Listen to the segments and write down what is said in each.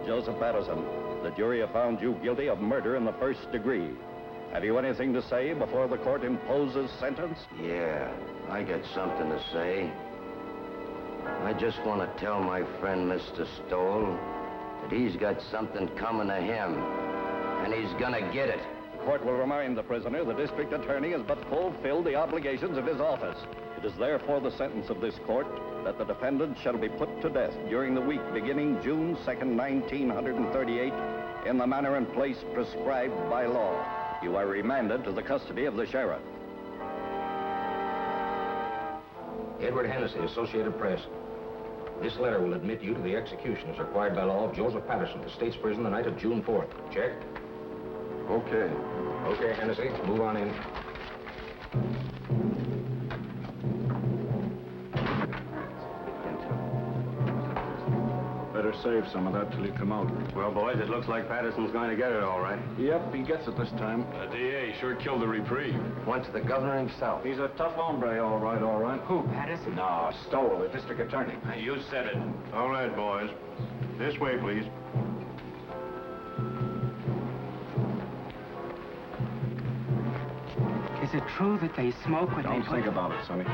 Joseph Patterson, the jury have found you guilty of murder in the first degree. Have you anything to say before the court imposes sentence? Yeah, I got something to say. I just want to tell my friend, Mr. Stoll, that he's got something coming to him, and he's gonna get it. The court will remind the prisoner the district attorney has but fulfilled the obligations of his office. It is therefore the sentence of this court that the defendant shall be put to death during the week beginning June 2nd, 1938, in the manner and place prescribed by law. You are remanded to the custody of the sheriff. Edward Hennessy, Associated Press. This letter will admit you to the execution as required by law of Joseph Patterson, the state's prison the night of June 4th. Check? Okay. Okay, Hennessy, move on in. Better save some of that till you come out. Well, boys, it looks like Patterson's going to get it all right. Yep, he gets it this time. The DA sure killed the reprieve. Went to the governor himself. He's a tough hombre, all right, all right. Who, Patterson? No, Stoll, the district attorney. You said it. All right, boys. This way, please. Is it true that they smoke when Don't think about it, Sonny.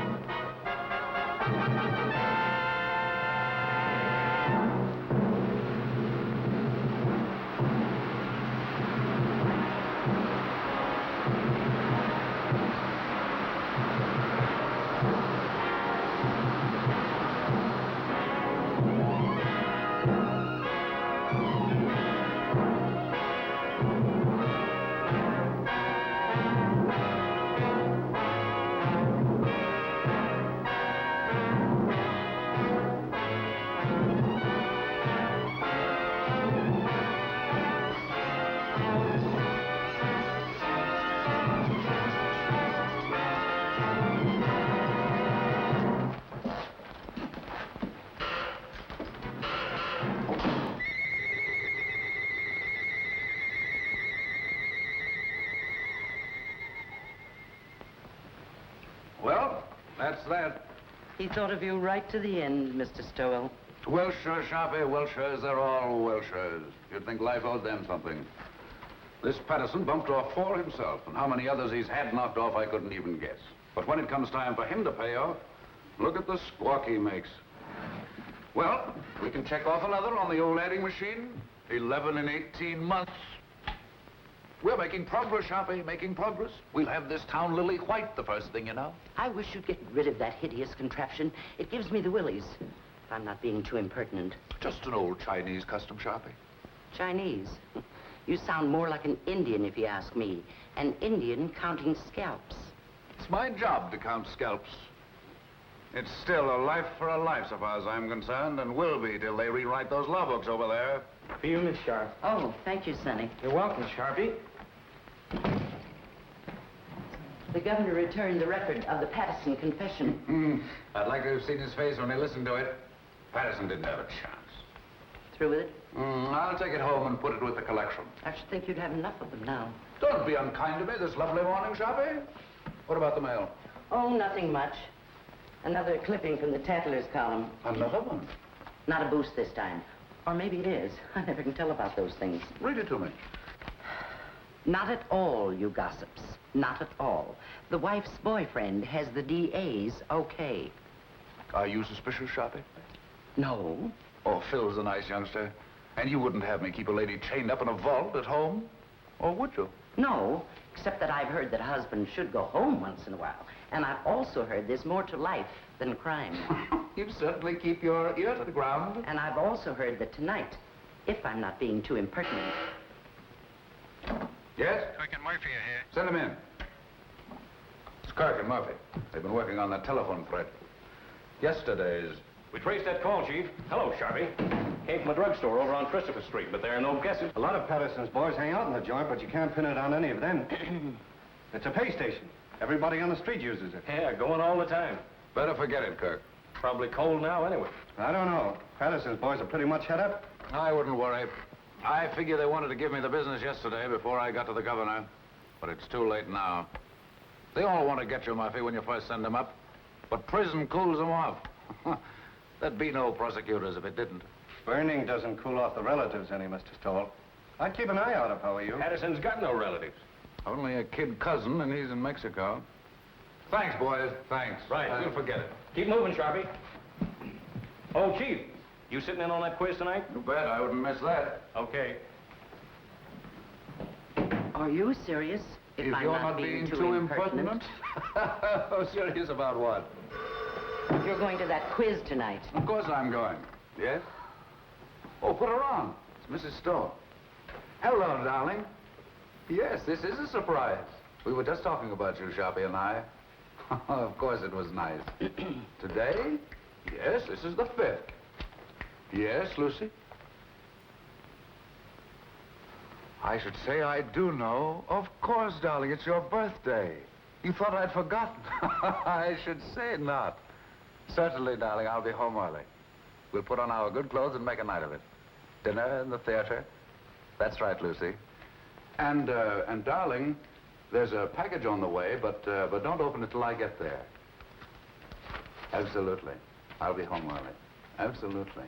Well, that's that. He thought of you right to the end, Mr. Stowell. Welshers, Sharpie, Welshers, they're all Welshers. You'd think life owed them something. This Patterson bumped off 4 himself, and how many others he's had knocked off, I couldn't even guess. But when it comes time for him to pay off, look at the squawk he makes. Well, we can check off another on the old adding machine. 11 in 18 months. We're making progress, Sharpie, making progress. We'll have this town lily white the first thing you know. I wish you'd get rid of that hideous contraption. It gives me the willies. If I'm not being too impertinent. Just an old Chinese custom, Sharpie. Chinese? You sound more like an Indian, if you ask me. An Indian counting scalps. It's my job to count scalps. It's still a life for a life, so far as I'm concerned, and will be till they rewrite those law books over there. For you, Miss Sharp. Oh, thank you, Sonny. You're welcome, Sharpie. The governor returned the record of the Patterson confession. I'd like to have seen his face when he listened to it. Patterson didn't have a chance. Through with it? I'll take it home and put it with the collection. I should think you'd have enough of them now. Don't be unkind to me this lovely morning, Sharpie. What about the mail? Oh, nothing much. Another clipping from the Tattlers column. Another one? Not a boost this time. Or maybe it is. I never can tell about those things. Read it to me. Not at all, you gossips. Not at all. The wife's boyfriend has the DA's okay. Are you suspicious, Sharpie? No. Oh, Phil's a nice youngster. And you wouldn't have me keep a lady chained up in a vault at home? Or would you? No, except that I've heard that husbands should go home once in a while. And I've also heard there's more to life than crime. You certainly keep your ear to the ground. And I've also heard that tonight, if I'm not being too impertinent... Yes? Kirk and Murphy are here. Send them in. It's Kirk and Murphy. They've been working on that telephone thread. Yesterday's... We traced that call, Chief. Hello, Sharpie. Came from a drugstore over on Christopher Street, but there are no guesses. A lot of Patterson's boys hang out in the joint, but you can't pin it on any of them. It's a pay station. Everybody on the street uses it. Yeah, going all the time. Better forget it, Kirk. Probably cold now anyway. I don't know. Patterson's boys are pretty much head up. I wouldn't worry. I figure they wanted to give me the business yesterday before I got to the governor. But it's too late now. They all want to get you, Murphy, when you first send them up. But prison cools them off. There'd be no prosecutors if it didn't. Burning doesn't cool off the relatives any, Mr. Stoll. I'd keep an eye out if I were you. Patterson's got no relatives. Only a kid cousin, and he's in Mexico. Thanks, boys. Thanks. Right. We'll forget it. Keep moving, Sharpie. Oh, Chief, you sitting in on that quiz tonight? You bet. I wouldn't miss that. Okay. Are you serious? If I'm you're not being too impertinent. Oh, serious about what? You're going to that quiz tonight. Of course I'm going. Yes? Oh, put her on. It's Mrs. Stoll. Hello, darling. Yes, this is a surprise. We were just talking about you, Sharpie and I. Of course it was nice. Today? Yes, this is the 5th. Yes, Lucy? I should say I do know. Of course, darling, it's your birthday. You thought I'd forgotten. I should say not. Certainly, darling, I'll be home early. We'll put on our good clothes and make a night of it. Dinner in the theater. That's right, Lucy. And darling, there's a package on the way, but don't open it till I get there. Absolutely. I'll be home early. Absolutely.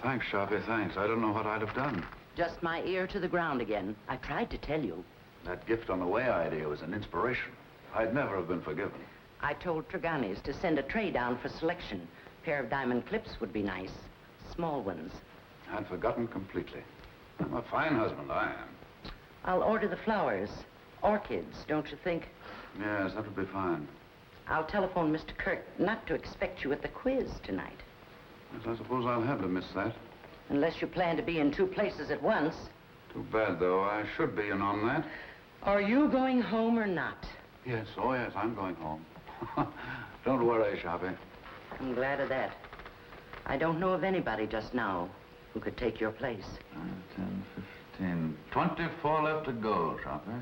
Thanks, Sharpie, thanks. I don't know what I'd have done. Just my ear to the ground again. I tried to tell you. That gift on the way idea was an inspiration. I'd never have been forgiven. I told Tregani's to send a tray down for selection. A pair of diamond clips would be nice. Small ones. I'd forgotten completely. I'm a fine husband, I am. I'll order the flowers. Orchids, don't you think? Yes, that would be fine. I'll telephone Mr. Kirk not to expect you at the quiz tonight. Yes, I suppose I'll have to miss that. Unless you plan to be in 2 places at once. Too bad, though. I should be in on that. Are you going home or not? Yes, oh yes, I'm going home. Don't worry, Sharpie. I'm glad of that. I don't know of anybody just now who could take your place. 10, 15, 24 left to go, Sharpie.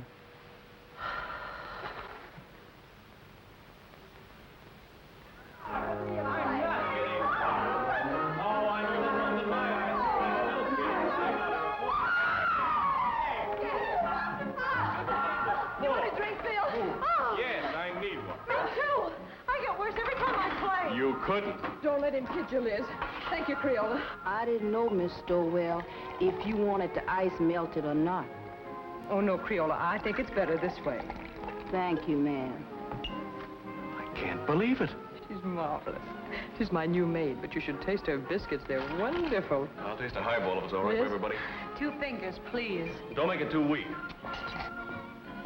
You want a drink, Bill? Oh. Yes, I need one. Me too. I get worse every time I play. You couldn't. Don't let him kid you, Liz. Thank you, Creola. I didn't know, Miss Stowell, if you wanted the ice melted or not. Oh, no, Creola. I think it's better this way. Thank you, ma'am. I can't believe it. She's marvelous. She's my new maid, but you should taste her biscuits. They're wonderful. I'll taste a highball if it's all right Yes? for everybody. 2 fingers, please. Don't make it too weak.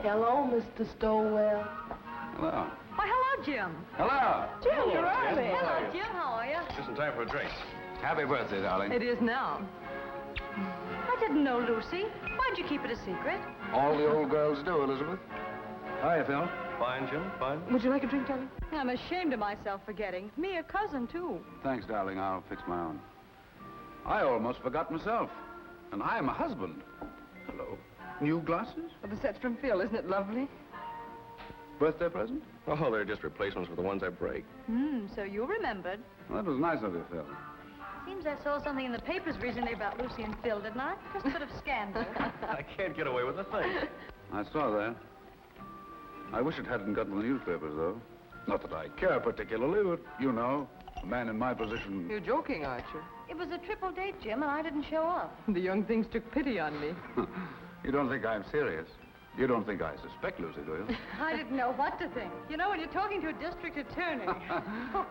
Hello, Mr. Stowell. Hello. Why, hello, Jim. Hello. Jim, you're early. How are Hello, you? Jim. How are you? Just in time for a drink. Happy birthday, darling. It is now. I didn't know, Lucy. Why'd you keep it a secret? All the old girls do, Elizabeth. Hiya, Phil. Fine, Jim, fine. Would you like a drink, darling? I'm ashamed of myself for getting. Me a cousin, too. Thanks, darling. I'll fix my own. I almost forgot myself. And I'm a husband. Hello. New glasses? Well, the set's from Phil. Isn't it lovely? Birthday present? Oh, they're just replacements for the ones I break. So you remembered. Well, that was nice of you, Phil. Seems I saw something in the papers recently about Lucy and Phil, didn't I? Just a bit of scandal. I can't get away with a thing. I saw that. I wish it hadn't gotten the newspapers, though. Not that I care particularly, but you know, a man in my position... You're joking, aren't you? It was a triple date, Jim, and I didn't show up. The young things took pity on me. You don't think I'm serious? You don't think I suspect Lucy, do you? I didn't know what to think. You know, when you're talking to a district attorney.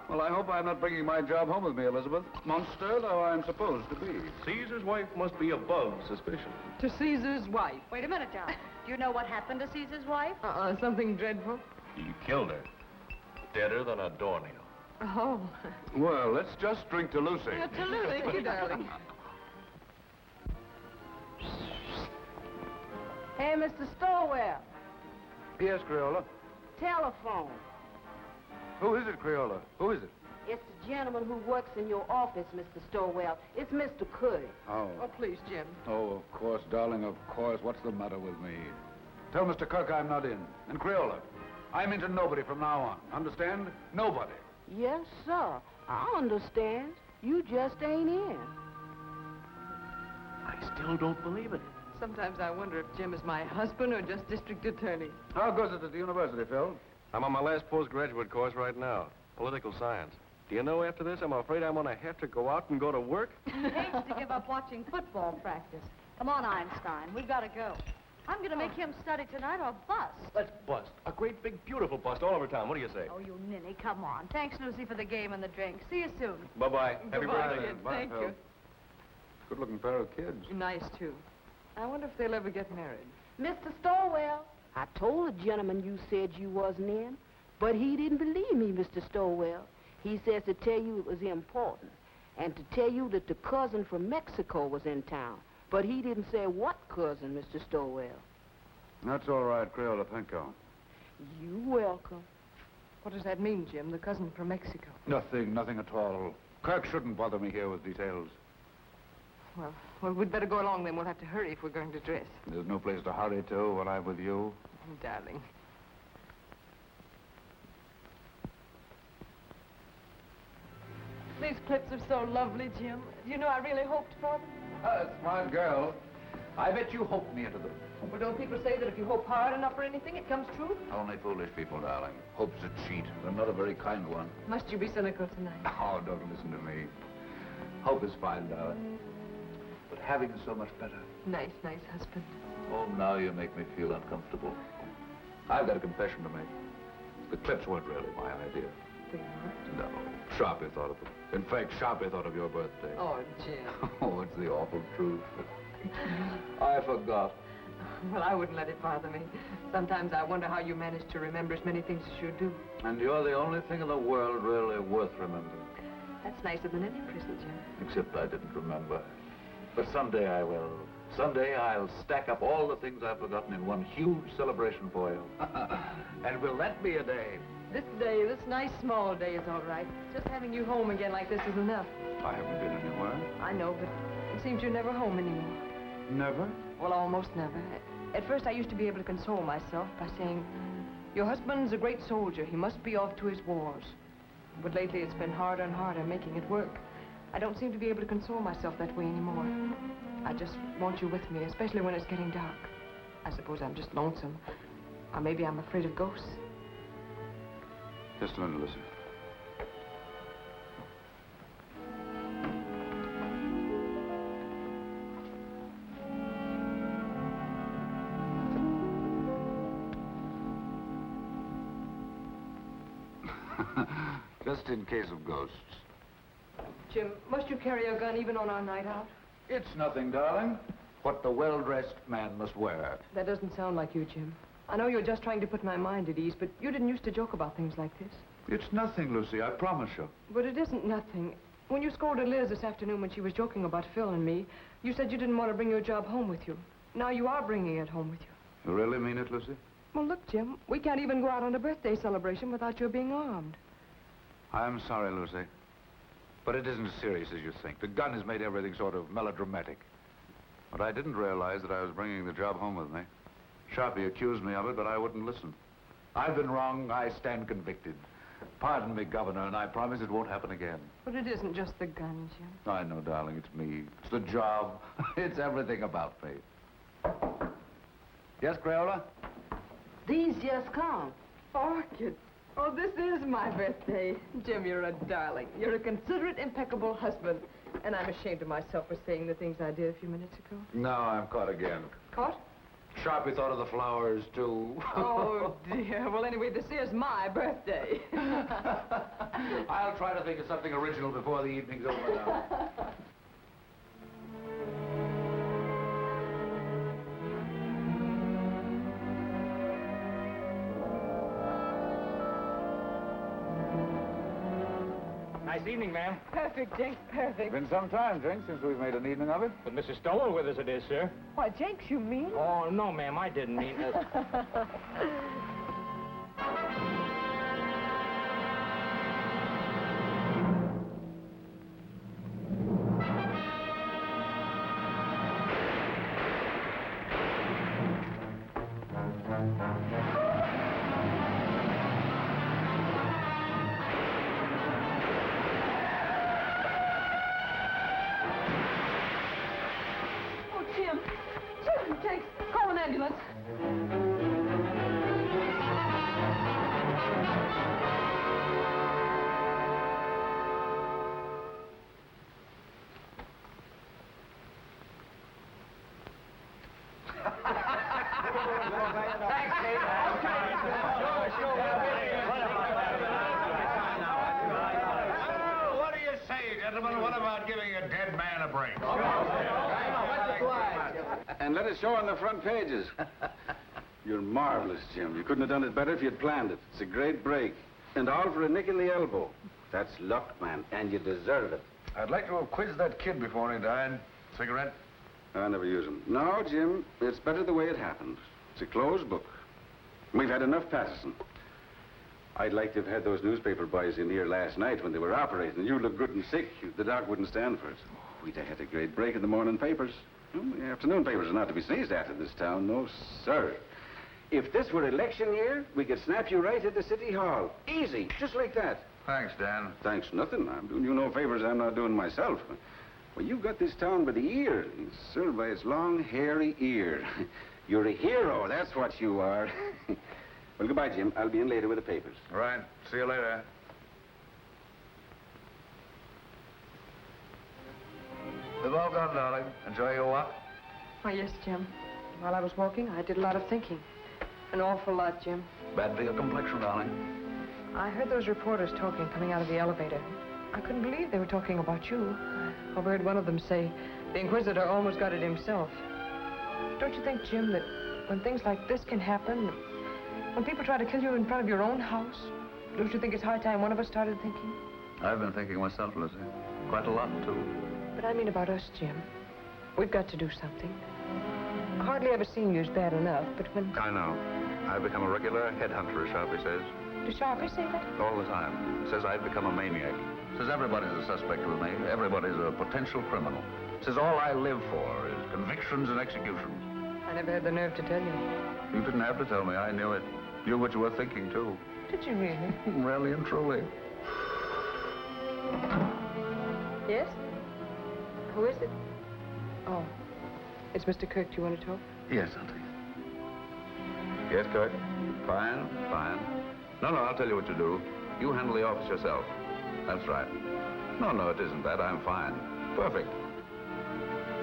Well, I hope I'm not bringing my job home with me, Elizabeth. Monster though I'm supposed to be. Caesar's wife must be above suspicion. To Caesar's wife. Wait a minute, John. Do you know what happened to Caesar's wife? Something dreadful. He killed her. Deader than a doornail. Oh. Well, let's just drink to Lucy. To Lucy. Thank you, darling. Hey, Mr. Stowell. Yes, Creola. Telephone. Who is it, Creola? Who is it? It's the gentleman who works in your office, Mr. Stowell. It's Mr. Curry. Oh. Oh, please, Jim. Oh, of course, darling, of course. What's the matter with me? Tell Mr. Kirk I'm not in. And Creola, I'm into nobody from now on. Understand? Nobody. Yes, sir. I understand. You just ain't in. I still don't believe it. Sometimes I wonder if Jim is my husband or just district attorney. How goes it at the university, Phil? I'm on my last postgraduate course right now, political science. Do you know, after this, I'm afraid I'm going to have to go out and go to work? He hates to give up watching football practice. Come on, Einstein. We've got to go. I'm going to make him study tonight or bust. Let's bust. A great, big, beautiful bust all over town. What do you say? Oh, you ninny, come on. Thanks, Lucy, for the game and the drink. See you soon. Bye-bye. Happy Goodbye, birthday. kid. Bye, Thank Phil. you. Good-looking pair of kids. Nice, too. I wonder if they'll ever get married. Mr. Stowell, I told the gentleman you said you wasn't in, but he didn't believe me, Mr. Stowell. He says to tell you it was important, and to tell you that the cousin from Mexico was in town. But he didn't say what cousin, Mr. Stowell. That's all right, Crayola. Thank you. You welcome. What does that mean, Jim? The cousin from Mexico? Nothing at all. Kirk shouldn't bother me here with details. Well, we'd better go along then. We'll have to hurry if we're going to dress. There's no place to hurry to when I'm with you. Oh, darling. These clips are so lovely, Jim. You know, I really hoped for them. Smart girl. I bet you hoped me into them. Well, don't people say that if you hope hard enough for anything, it comes true? Only foolish people, darling. Hope's a cheat, and not a very kind one. Must you be cynical tonight? Oh, don't listen to me. Hope is fine, darling. But having is so much better. Nice husband. Oh, now you make me feel uncomfortable. I've got a confession to make. The clips weren't really my idea. They weren't? No. Sharpie thought of them. In fact, Sharpie thought of your birthday. Oh, Jim. Oh, it's the awful truth. I forgot. Well, I wouldn't let it bother me. Sometimes I wonder how you manage to remember as many things as you do. And you're the only thing in the world really worth remembering. That's nicer than any present, Jim. Except I didn't remember. But someday I will. Someday I'll stack up all the things I've forgotten in one huge celebration for you. And will that be a day? This day, this nice small day is all right. Just having you home again like this is enough. I haven't been anywhere. I know, but it seems you're never home anymore. Never? Well, almost never. At first, I used to be able to console myself by saying, your husband's a great soldier. He must be off to his wars. But lately, it's been harder and harder making it work. I don't seem to be able to console myself that way anymore. I just want you with me, especially when it's getting dark. I suppose I'm just lonesome. Or maybe I'm afraid of ghosts. Just a minute, Lucy. Just in case of ghosts. Jim, must you carry a gun even on our night out? It's nothing, darling. What the well-dressed man must wear. That doesn't sound like you, Jim. I know you're just trying to put my mind at ease, but you didn't used to joke about things like this. It's nothing, Lucy, I promise you. But it isn't nothing. When you scolded Liz this afternoon when she was joking about Phil and me, you said you didn't want to bring your job home with you. Now you are bringing it home with you. You really mean it, Lucy? Well, look, Jim, we can't even go out on a birthday celebration without your being armed. I'm sorry, Lucy. But it isn't as serious as you think. The gun has made everything sort of melodramatic. But I didn't realize that I was bringing the job home with me. Sharpie accused me of it, but I wouldn't listen. I've been wrong. I stand convicted. Pardon me, Governor, and I promise it won't happen again. But it isn't just the gun, Jim. I know, darling, it's me. It's the job. It's everything about me. Yes, Crayola? These just come. Orchid. Oh, this is my birthday. Jim, you're a darling. You're a considerate, impeccable husband. And I'm ashamed of myself for saying the things I did a few minutes ago. Now I'm caught again. Caught? Sharpie thought of the flowers, too. Oh, dear. Well, anyway, this is my birthday. I'll try to think of something original before the evening's over now. Nice evening, ma'am. Perfect, Jenks, perfect. Been some time, Jenks, since we've made an evening of it. With Mrs. Stowell with us it is, sir. Why, Jenks, you mean? Oh, no, ma'am, I didn't mean... Oh, Jim, What do you say, gentlemen? What about giving a dead man a break? And let it show on the front pages. You're marvelous, Jim. You couldn't have done it better if you'd planned it. It's a great break. And all for a nick in the elbow. That's luck, man, and you deserve it. I'd like to have quizzed that kid before he died. Cigarette? I never use them. No, Jim, it's better the way it happened. It's a closed book. We've had enough Patterson. I'd like to have had those newspaper boys in here last night when they were operating. You look good and sick. The doc wouldn't stand for it. We'd have had a great break in the morning papers. The afternoon papers are not to be sneezed at in this town. No, sir. If this were election year, we could snap you right at the city hall. Easy, just like that. Thanks, Dan. Thanks, nothing. I'm doing you no favors I'm not doing myself. Well, you've got this town by the ear. Sir, by its long, hairy ear. You're a hero, that's what you are. Well, goodbye, Jim. I'll be in later with the papers. Right. See you later. We've all gone, darling. Enjoy your walk? Why, yes, Jim. While I was walking, I did a lot of thinking. An awful lot, Jim. Bad for your complexion, darling. I heard those reporters talking coming out of the elevator. I couldn't believe they were talking about you. I overheard one of them say, the Inquisitor almost got it himself. Don't you think, Jim, that when things like this can happen, when people try to kill you in front of your own house, don't you think it's high time one of us started thinking? I've been thinking myself, Lizzie. Quite a lot, too. But I mean about us, Jim. We've got to do something. Hardly ever seeing you is bad enough, but when... I know. I've become a regular headhunter, Sharpie says. Does Sharpie say that? All the time. Says I've become a maniac. Says everybody's a suspect with me. Everybody's a potential criminal. Says all I live for is convictions and executions. I never had the nerve to tell you. You didn't have to tell me. I knew it. Knew what you were thinking, too. Did you really? Really and truly. Yes? Who is it? Oh, it's Mr. Kirk. Do you want to talk? Yes, Auntie. Yes, Kirk? Fine, fine. No, I'll tell you what to do. You handle the office yourself. That's right. No, it isn't that. I'm fine. Perfect.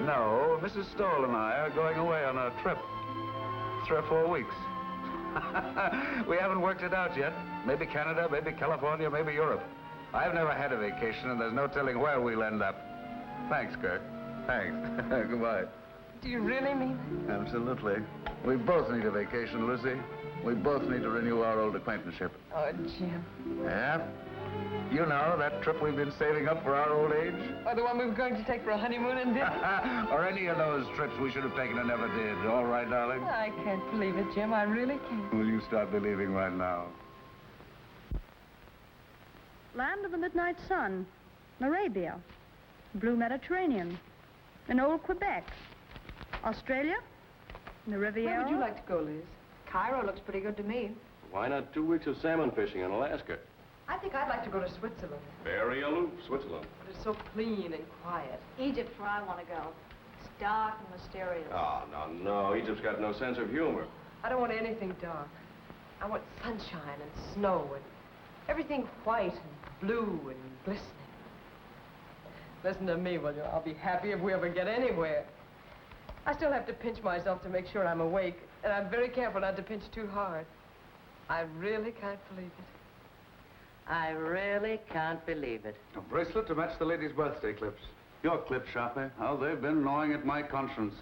No, Mrs. Stoll and I are going away on a trip. 3 or 4 weeks. We haven't worked it out yet. Maybe Canada, maybe California, maybe Europe. I've never had a vacation, and there's no telling where we'll end up. Thanks, Kirk. Thanks. Goodbye. Do you really mean that? Absolutely. We both need a vacation, Lucy. We both need to renew our old acquaintanceship. Oh, Jim. Yeah? You know, that trip we've been saving up for our old age? Or the one we were going to take for a honeymoon and dinner? Or any of those trips we should have taken and never did. All right, darling? I can't believe it, Jim. I really can't. Will you start believing right now? Land of the Midnight Sun, Arabia, Blue Mediterranean, and old Quebec, Australia, the Riviera. Where would you like to go, Liz? Cairo looks pretty good to me. Why not 2 weeks of salmon fishing in Alaska? I think I'd like to go to Switzerland. Very aloof, Switzerland. But it's so clean and quiet. Egypt's where I want to go. It's dark and mysterious. Oh, no. Egypt's got no sense of humor. I don't want anything dark. I want sunshine and snow and everything white and blue and glistening. Listen to me, will you? I'll be happy if we ever get anywhere. I still have to pinch myself to make sure I'm awake, and I'm very careful not to pinch too hard. I really can't believe it. I really can't believe it. A bracelet to match the lady's birthday clips. Your clips, Sharpie. How they've been gnawing at my conscience.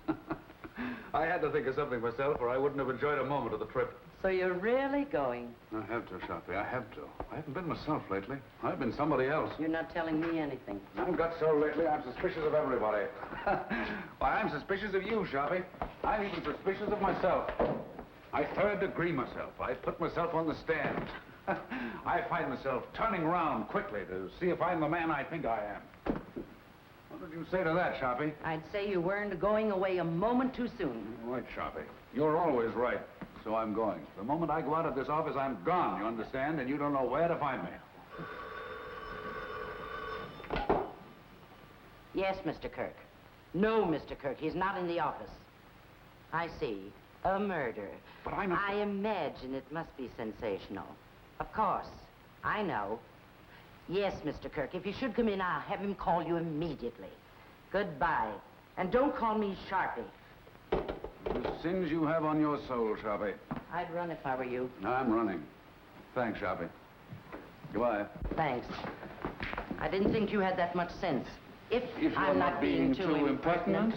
I had to think of something myself, or I wouldn't have enjoyed a moment of the trip. So you're really going? I have to, Sharpie. I have to. I haven't been myself lately. I've been somebody else. You're not telling me anything. I've got so lately, I'm suspicious of everybody. Why, I'm suspicious of you, Sharpie. I'm even suspicious of myself. I third-degree myself. I put myself on the stand. I find myself turning around quickly to see if I'm the man I think I am. What would you say to that, Sharpie? I'd say you weren't going away a moment too soon. Right, Sharpie. You're always right. So I'm going. The moment I go out of this office, I'm gone, you understand? And you don't know where to find me. Yes, Mr. Kirk. No, Mr. Kirk, he's not in the office. I see. A murder. But I'm not... I imagine it must be sensational. Of course. I know. Yes, Mr. Kirk, if you should come in, I'll have him call you immediately. Goodbye. And don't call me Sharpie. The sins you have on your soul, Sharpie. I'd run if I were you. I'm running. Thanks, Sharpie. Goodbye. Thanks. I didn't think you had that much sense. If you're I'm not being too impertinent.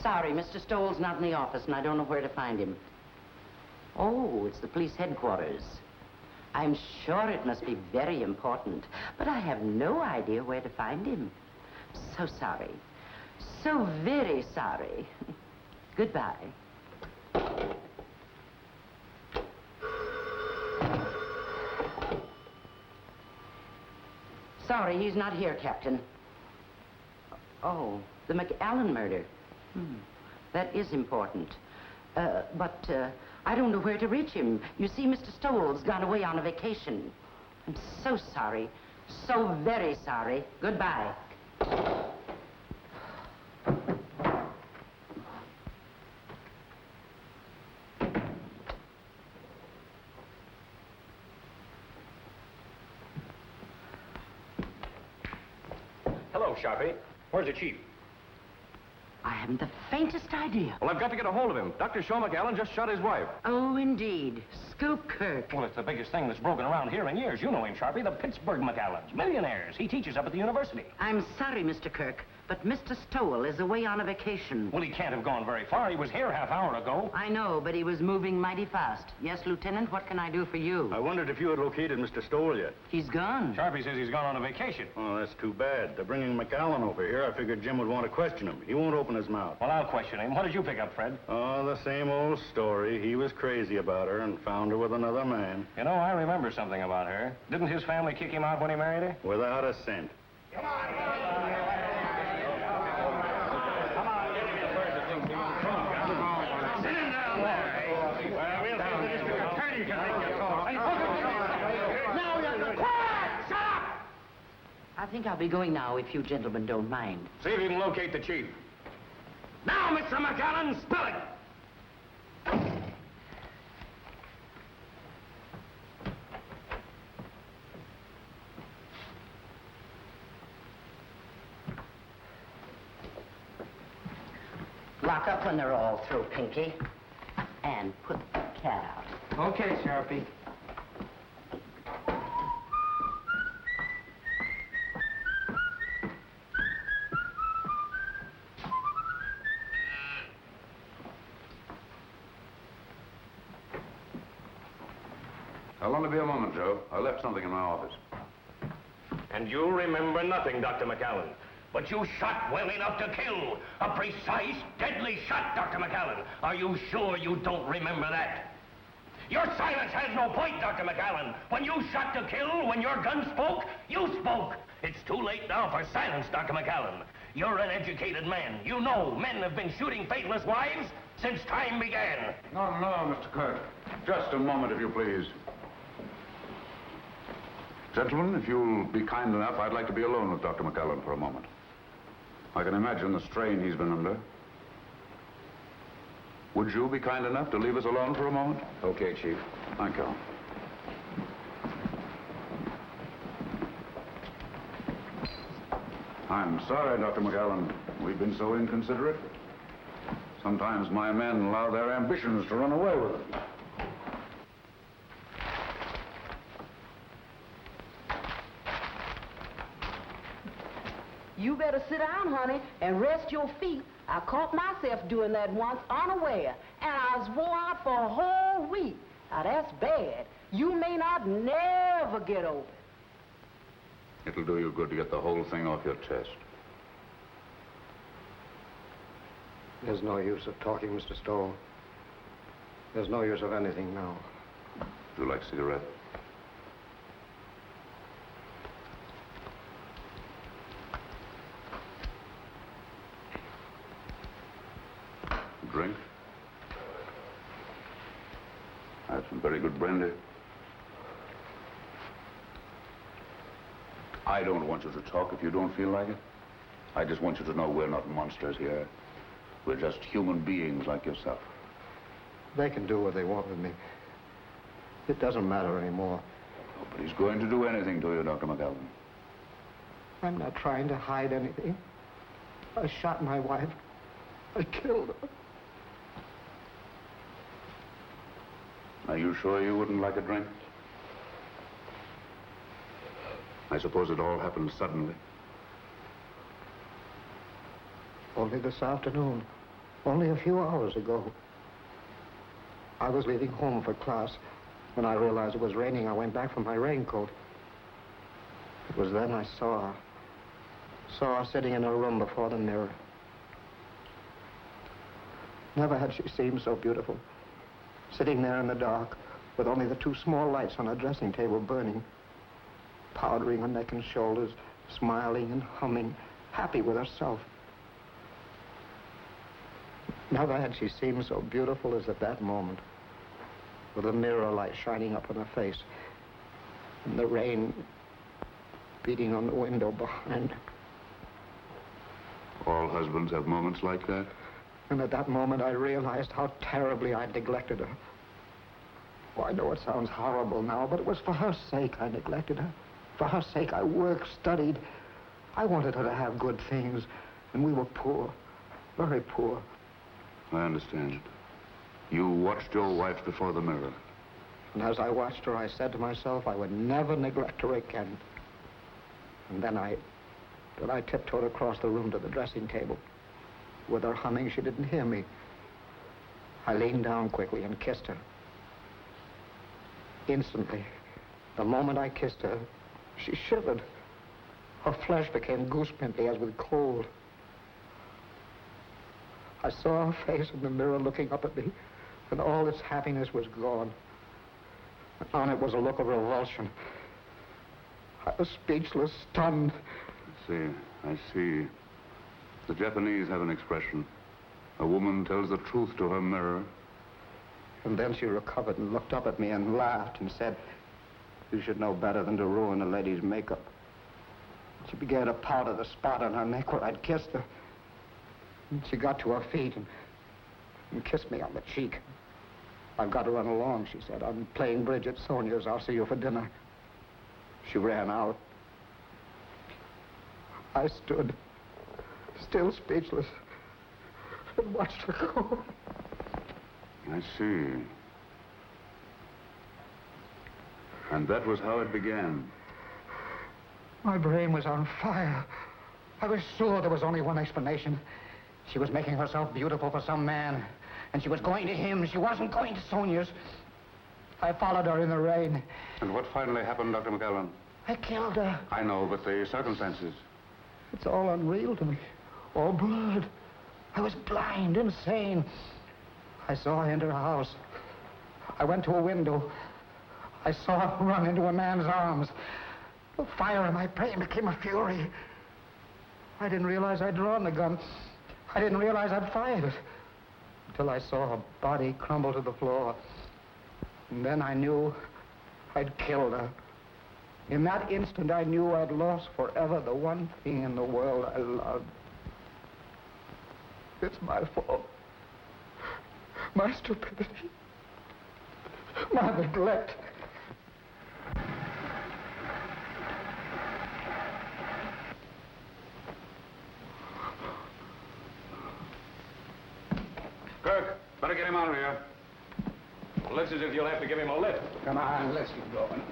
Sorry, Mr. Stoll's not in the office, and I don't know where to find him. Oh, it's the police headquarters. I'm sure it must be very important, but I have no idea where to find him. So sorry. So very sorry. Goodbye. Sorry, he's not here, Captain. Oh, the McAllen murder. That is important. But I don't know where to reach him. You see, Mr. Stoll's gone away on a vacation. I'm so sorry. So very sorry. Goodbye. Hello, Sharpie. Where's the chief? I haven't the faintest idea. Well, I've got to get a hold of him. Dr. Shaw McAllen just shot his wife. Oh, indeed. Scoop Kirk. Well, it's the biggest thing that's broken around here in years. You know him, Sharpie. The Pittsburgh McAllens. Millionaires. He teaches up at the university. I'm sorry, Mr. Kirk, but Mr. Stowell is away on a vacation. Well, he can't have gone very far. He was here half hour ago. I know, but he was moving mighty fast. Yes, Lieutenant, what can I do for you? I wondered if you had located Mr. Stowell yet. He's gone. Sharpie says he's gone on a vacation. Oh, that's too bad. They're bringing McAllen over here. I figured Jim would want to question him. He won't open his mouth. Well, I'll question him. What did you pick up, Fred? Oh, the same old story. He was crazy about her and found her with another man. You know, I remember something about her. Didn't his family kick him out when he married her? Without a cent. Come on. Sit him down there. Well, we'll have the district attorney can make your call. No, you're quiet! Shut up! I think I'll be going now, if you gentlemen don't mind. See if you can locate the chief. Now, Mr. McAllen, spill it! Lock up when they're all through, Pinky. And put the cat out. Okay, Sharpie. I'll only be a moment, Joe. I left something in my office. And you remember nothing, Dr. McAllen. But you shot well enough to kill. A precise, deadly shot, Dr. McAllen. Are you sure you don't remember that? Your silence has no point, Dr. McAllen. When you shot to kill, when your gun spoke, you spoke. It's too late now for silence, Dr. McAllen. You're an educated man. You know men have been shooting faithless wives since time began. No, Mr. Kirk. Just a moment, if you please. Gentlemen, if you'll be kind enough, I'd like to be alone with Dr. McAllen for a moment. I can imagine the strain he's been under. Would you be kind enough to leave us alone for a moment? Okay, Chief. Thank you. I'm sorry, Dr. McAllen. We've been so inconsiderate. Sometimes my men allow their ambitions to run away with them. You better sit down, honey, and rest your feet. I caught myself doing that once unaware, and I was wore out for a whole week. Now, that's bad. You may not never get over it. It'll do you good to get the whole thing off your chest. There's no use of talking, Mr. Stoll. There's no use of anything now. Would you like a cigarette? Drink? I have some very good brandy. I don't want you to talk if you don't feel like it. I just want you to know we're not monsters here. We're just human beings like yourself. They can do what they want with me. It doesn't matter anymore. Nobody's going to do anything to you, Dr. McAllen. I'm not trying to hide anything. I shot my wife. I killed her. Are you sure you wouldn't like a drink? I suppose it all happened suddenly. Only this afternoon. Only a few hours ago. I was leaving home for class. When I realized it was raining, I went back for my raincoat. It was then I saw her sitting in her room before the mirror. Never had she seemed so beautiful. Sitting there in the dark, with only the two small lights on her dressing table burning, powdering her neck and shoulders, smiling and humming, happy with herself. Never had she seemed so beautiful as at that moment, with the mirror light shining up on her face, and the rain beating on the window behind. All husbands have moments like that. And at that moment, I realized how terribly I'd neglected her. Oh, I know it sounds horrible now, but it was for her sake I neglected her. For her sake, I worked, studied. I wanted her to have good things, and we were poor, very poor. I understand. You watched your wife before the mirror. And as I watched her, I said to myself I would never neglect her again. And then I tiptoed across the room to the dressing table. With her humming, she didn't hear me. I leaned down quickly and kissed her. Instantly, the moment I kissed her, she shivered. Her flesh became goose-pimply as with cold. I saw her face in the mirror looking up at me, and all its happiness was gone. On it was a look of revulsion. I was speechless, stunned. I see. The Japanese have an expression. A woman tells the truth to her mirror. And then she recovered and looked up at me and laughed and said, "You should know better than to ruin a lady's makeup." She began to powder the spot on her neck where I'd kissed her. And she got to her feet and kissed me on the cheek. "I've got to run along," she said. "I'm playing bridge at Sonia's. I'll see you for dinner." She ran out. I stood, still speechless, and watched her go. I see. And that was how it began. My brain was on fire. I was sure there was only one explanation. She was making herself beautiful for some man, and she was going to him. She wasn't going to Sonia's. I followed her in the rain. And what finally happened, Dr. McAllen? I killed her. I know, but the circumstances. It's all unreal to me. All blurred. I was blind, insane. I saw her enter her house. I went to a window. I saw her run into a man's arms. The fire in my brain became a fury. I didn't realize I'd drawn the gun. I didn't realize I'd fired it. Until I saw her body crumble to the floor. And then I knew I'd killed her. In that instant, I knew I'd lost forever the one thing in the world I loved. It's my fault. My stupidity. My neglect. Kirk, better get him out of here. Well, looks as if you'll have to give him a lift. Come on, let's get going.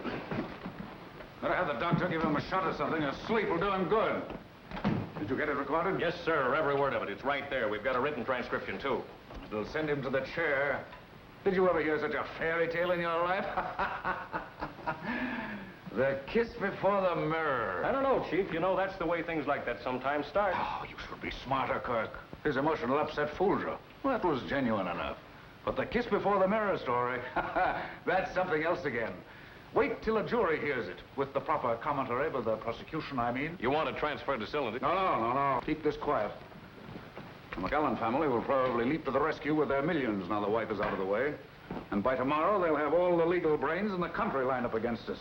Better have the doctor give him a shot or something. A sleep will do him good. Did you get it recorded? Yes, sir. Every word of it. It's right there. We've got a written transcription, too. It'll send him to the chair. Did you ever hear such a fairy tale in your life? The kiss before the mirror. I don't know, Chief. You know, that's the way things like that sometimes start. Oh, you should be smarter, Kirk. His emotional upset fooled you. Well, that was genuine enough. But the kiss before the mirror story, that's something else again. Wait till a jury hears it, with the proper commentary by the prosecution, I mean. You want to transfer to Cylinder? No. Keep this quiet. The McAllen family will probably leap to the rescue with their millions now the wife is out of the way. And by tomorrow, they'll have all the legal brains in the country lined up against us.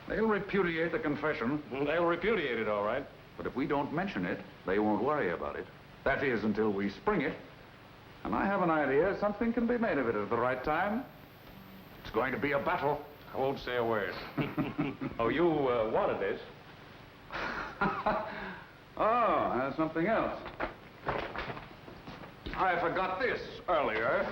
They'll repudiate the confession. They'll repudiate it, all right. But if we don't mention it, they won't worry about it. That is, until we spring it. And I have an idea something can be made of it at the right time. It's going to be a battle. I won't say a word. Oh, you wanted this? something else. I forgot this earlier.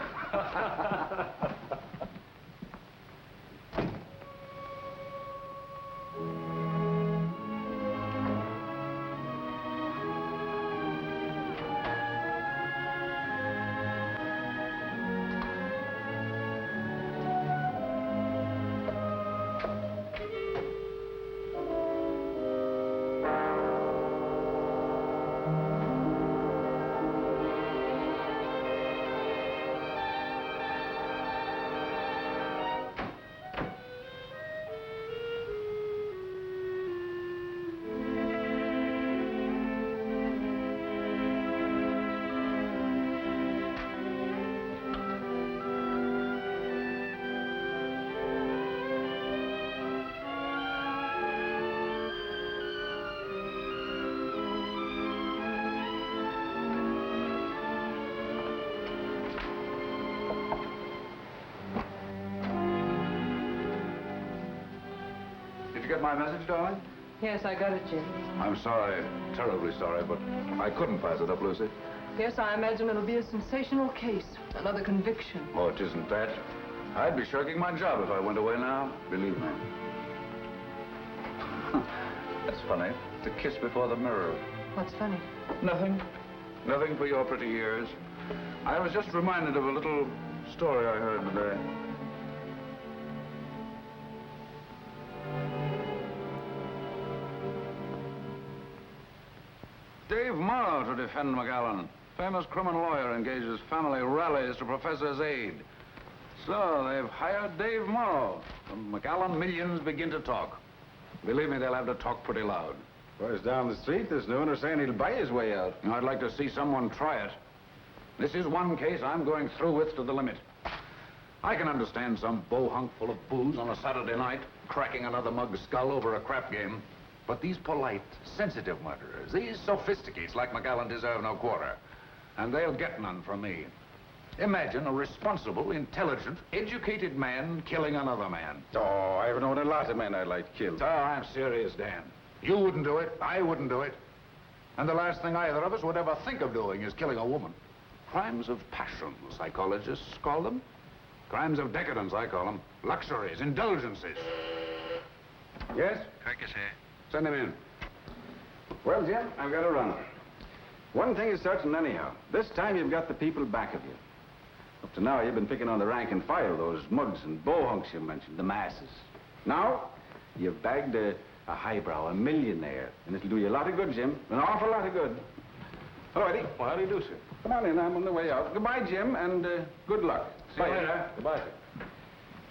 Did you get my message, darling? Yes, I got it, Jim. I'm sorry, terribly sorry, but I couldn't pass it up, Lucy. Yes, I imagine it'll be a sensational case. Another conviction. Oh, it isn't that. I'd be shirking my job if I went away now, believe me. That's funny. The kiss before the mirror. What's funny? Nothing. Nothing for your pretty ears. I was just reminded of a little story I heard today. Dave Morrow to defend McAllen. Famous criminal lawyer engages family rallies to professor's aid. So they've hired Dave Morrow. And McAllen millions begin to talk. Believe me, they'll have to talk pretty loud. Boys down the street, there's no one who's saying he'll buy his way out. I'd like to see someone try it. This is one case I'm going through with to the limit. I can understand some bohunk full of booze on a Saturday night cracking another mug's skull over a crap game. But these polite, sensitive murderers, these sophisticates like McAllen deserve no quarter. And they'll get none from me. Imagine a responsible, intelligent, educated man killing another man. Oh, I've known a lot of men I'd like killed. Oh, I'm serious, Dan. You wouldn't do it. I wouldn't do it. And the last thing either of us would ever think of doing is killing a woman. Crimes of passion, psychologists call them. Crimes of decadence, I call them. Luxuries, indulgences. Yes? Kirk is here. Send him in. Well, Jim, I've got to run. One thing is certain anyhow. This time you've got the people back of you. Up to now, you've been picking on the rank and file, those mugs and bohunks you mentioned, the masses. Now, you've bagged a highbrow, a millionaire, and it'll do you a lot of good, Jim. An awful lot of good. Hello, Eddie. Well, how do you do, sir? Come on in, I'm on the way out. Goodbye, Jim, and good luck. See you later. Goodbye, sir.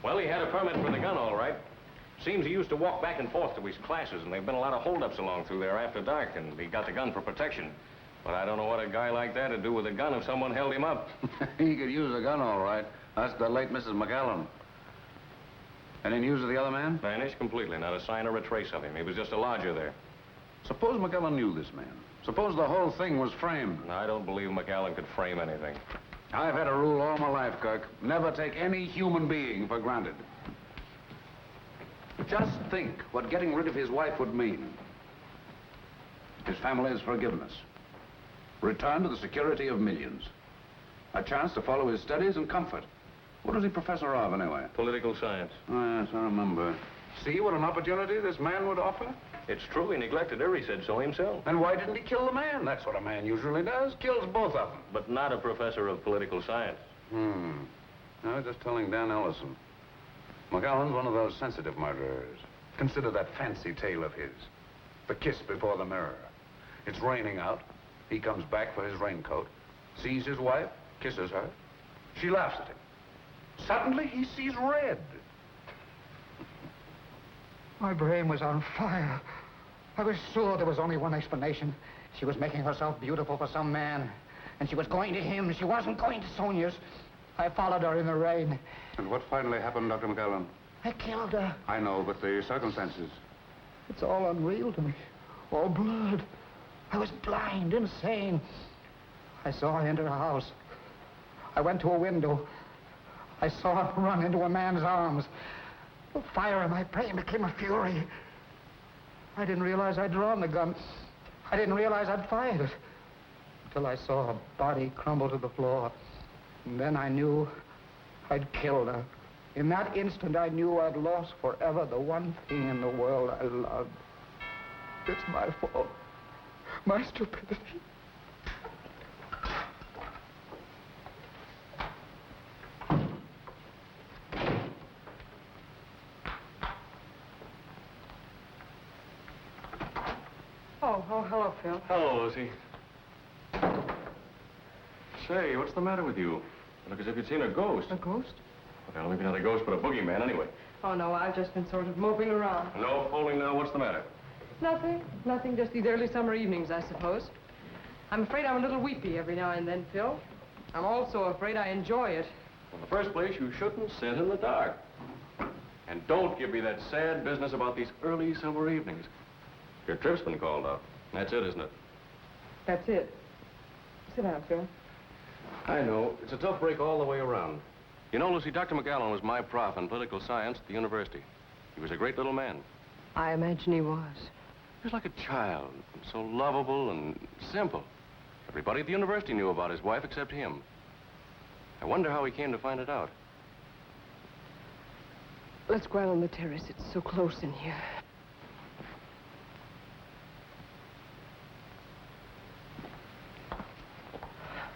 Well, he had a permit for the gun, all right. Seems he used to walk back and forth to his classes, and there've been a lot of holdups along through there after dark, and he got the gun for protection. But I don't know what a guy like that would do with a gun if someone held him up. He could use a gun, all right. That's the late Mrs. McAllen. Any news of the other man? Vanished completely, not a sign or a trace of him. He was just a lodger there. Suppose McAllen knew this man. Suppose the whole thing was framed. No, I don't believe McAllen could frame anything. I've had a rule all my life, Kirk. Never take any human being for granted. Just think what getting rid of his wife would mean. His family's forgiveness. Return to the security of millions. A chance to follow his studies and comfort. What was he professor of, anyway? Political science. Oh, yes, I remember. See what an opportunity this man would offer? It's true, he neglected her. He said so himself. And why didn't he kill the man? That's what a man usually does. Kills both of them. But not a professor of political science. I was just telling Dan Ellison. McAllen's one of those sensitive murderers. Consider that fancy tale of his. The kiss before the mirror. It's raining out. He comes back for his raincoat, sees his wife, kisses her. She laughs at him. Suddenly, he sees red. My brain was on fire. I was sure there was only one explanation. She was making herself beautiful for some man, and she was going to him. She wasn't going to Sonia's. I followed her in the rain. And what finally happened, Dr. McAllen? I killed her. I know, but the circumstances. It's all unreal to me. All blood. I was blind, insane. I saw her enter her house. I went to a window. I saw her run into a man's arms. The fire in my brain became a fury. I didn't realize I'd drawn the gun. I didn't realize I'd fired it. till I saw her body crumble to the floor. And then I knew I'd killed her. In that instant, I knew I'd lost forever the one thing in the world I loved. It's my fault. My stupidity. Oh, hello, Phil. Hello, Lucy. Say, what's the matter with you? You look as if you'd seen a ghost. A ghost? Well, maybe not a ghost, but a boogeyman anyway. Oh, no, I've just been sort of moping around. No fooling now. What's the matter? Nothing, just these early summer evenings, I suppose. I'm afraid I'm a little weepy every now and then, Phil. I'm also afraid I enjoy it. In the first place, you shouldn't sit in the dark. And don't give me that sad business about these early summer evenings. Your trip's been called off. That's it, isn't it? That's it. Sit down, Phil. I know. It's a tough break all the way around. You know, Lucy, Dr. McAllen was my prof in political science at the university. He was a great little man. I imagine he was. He was like a child, so lovable and simple. Everybody at the university knew about his wife except him. I wonder how he came to find it out. Let's go out on the terrace. It's so close in here.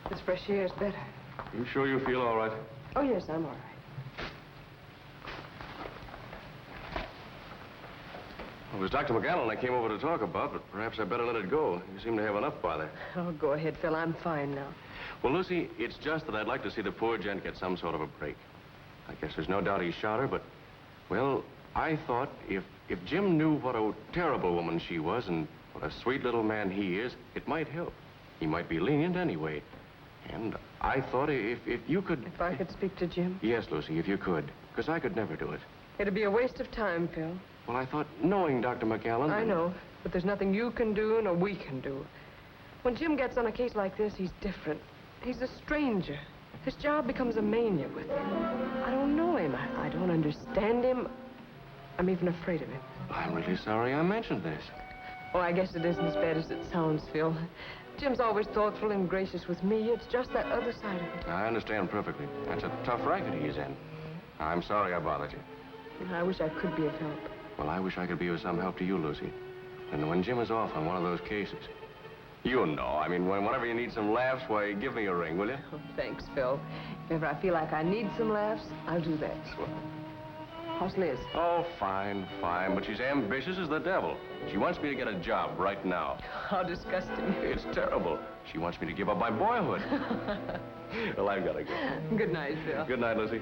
This fresh air is better. You sure you feel all right? Oh, yes, I'm all right. It was Dr. McAllen I came over to talk about, but perhaps I better let it go. You seem to have enough bother. Oh, go ahead, Phil. I'm fine now. Well, Lucy, it's just that I'd like to see the poor gent get some sort of a break. I guess there's no doubt he shot her, but, well, I thought if Jim knew what a terrible woman she was and what a sweet little man he is, it might help. He might be lenient anyway. And I thought if you could... If I could speak to Jim? Yes, Lucy, if you could, because I could never do it. It'd be a waste of time, Phil. Well, I thought, knowing Dr. McAllen... I know, but there's nothing you can do nor we can do. When Jim gets on a case like this, he's different. He's a stranger. His job becomes a mania with him. I don't know him. I don't understand him. I'm even afraid of him. I'm really sorry I mentioned this. Oh, I guess it isn't as bad as it sounds, Phil. Jim's always thoughtful and gracious with me. It's just that other side of it. I understand perfectly. That's a tough racket he's in. I'm sorry I bothered you. I wish I could be of help. Well, I wish I could be of some help to you, Lucy. And when Jim is off on one of those cases, you know, I mean, whenever you need some laughs, why, give me a ring, will you? Oh, thanks, Phil. If ever I feel like I need some laughs, I'll do that. Swell. How's Liz? Oh, fine, but she's ambitious as the devil. She wants me to get a job right now. How disgusting. It's terrible. She wants me to give up my boyhood. Well, I've got to go. Good night, Phil. Good night, Lucy.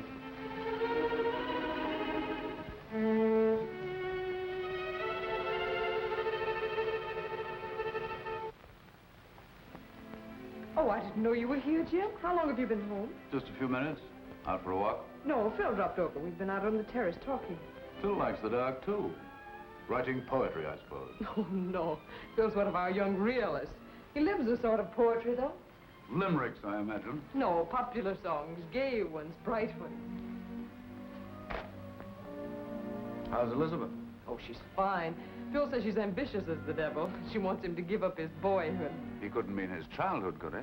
Oh, I didn't know you were here, Jim. How long have you been home? Just a few minutes. Out for a walk. No, Phil dropped over. We've been out on the terrace talking. Phil likes the dark, too. Writing poetry, I suppose. Oh, no. Phil's one of our young realists. He lives a sort of poetry, though. Limericks, I imagine. No, popular songs. Gay ones, bright ones. How's Elizabeth? Oh, she's fine. Phil says she's ambitious as the devil. She wants him to give up his boyhood. He couldn't mean his childhood, could he?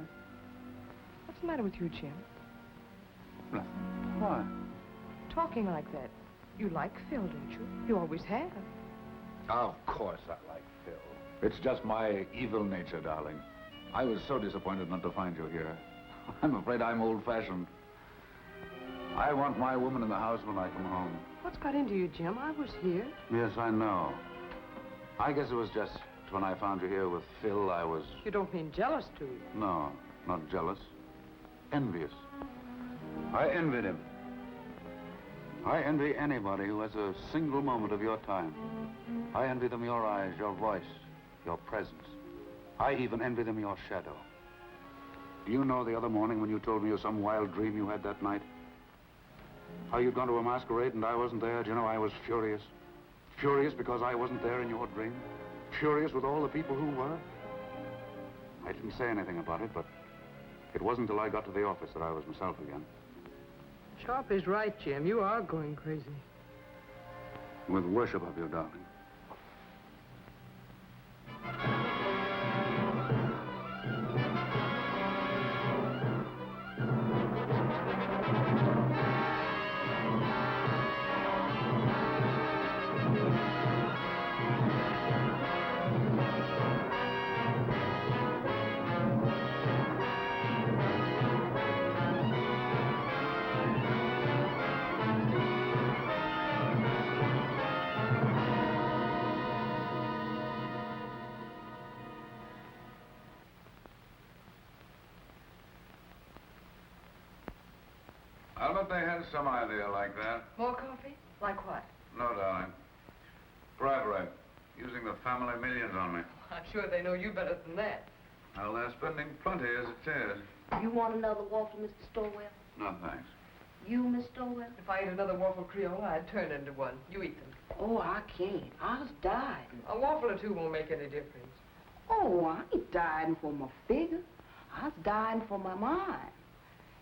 What's the matter with you, Jim? Nothing. Why? Talking like that. You like Phil, don't you? You always have. Of course I like Phil. It's just my evil nature, darling. I was so disappointed not to find you here. I'm afraid I'm old-fashioned. I want my woman in the house when I come home. What's got into you, Jim? I was here. Yes, I know. I guess it was just when I found you here with Phil, I was... You don't mean jealous, do you? No, not jealous. Envious. I envied him. I envy anybody who has a single moment of your time. I envy them your eyes, your voice, your presence. I even envy them your shadow. Do you know the other morning when you told me of some wild dream you had that night? How you'd gone to a masquerade and I wasn't there? Do you know, I was furious. Furious because I wasn't there in your dream. Furious with all the people who were. I didn't say anything about it, but it wasn't until I got to the office that I was myself again. Sharp is right, Jim. You are going crazy. With worship of you, darling. I'll bet they had some idea like that. More coffee? Like what? No, darling. Bribery. Using the family millions on me. I'm sure they know you better than that. Well, they're spending plenty as it is. You want another waffle, Mr. Stowell? No, thanks. You, Miss Stowell? If I ate another waffle Creole, I'd turn into one. You eat them. Oh, I can't. I was dying. A waffle or two won't make any difference. Oh, I ain't dying for my figure. I was dying for my mind.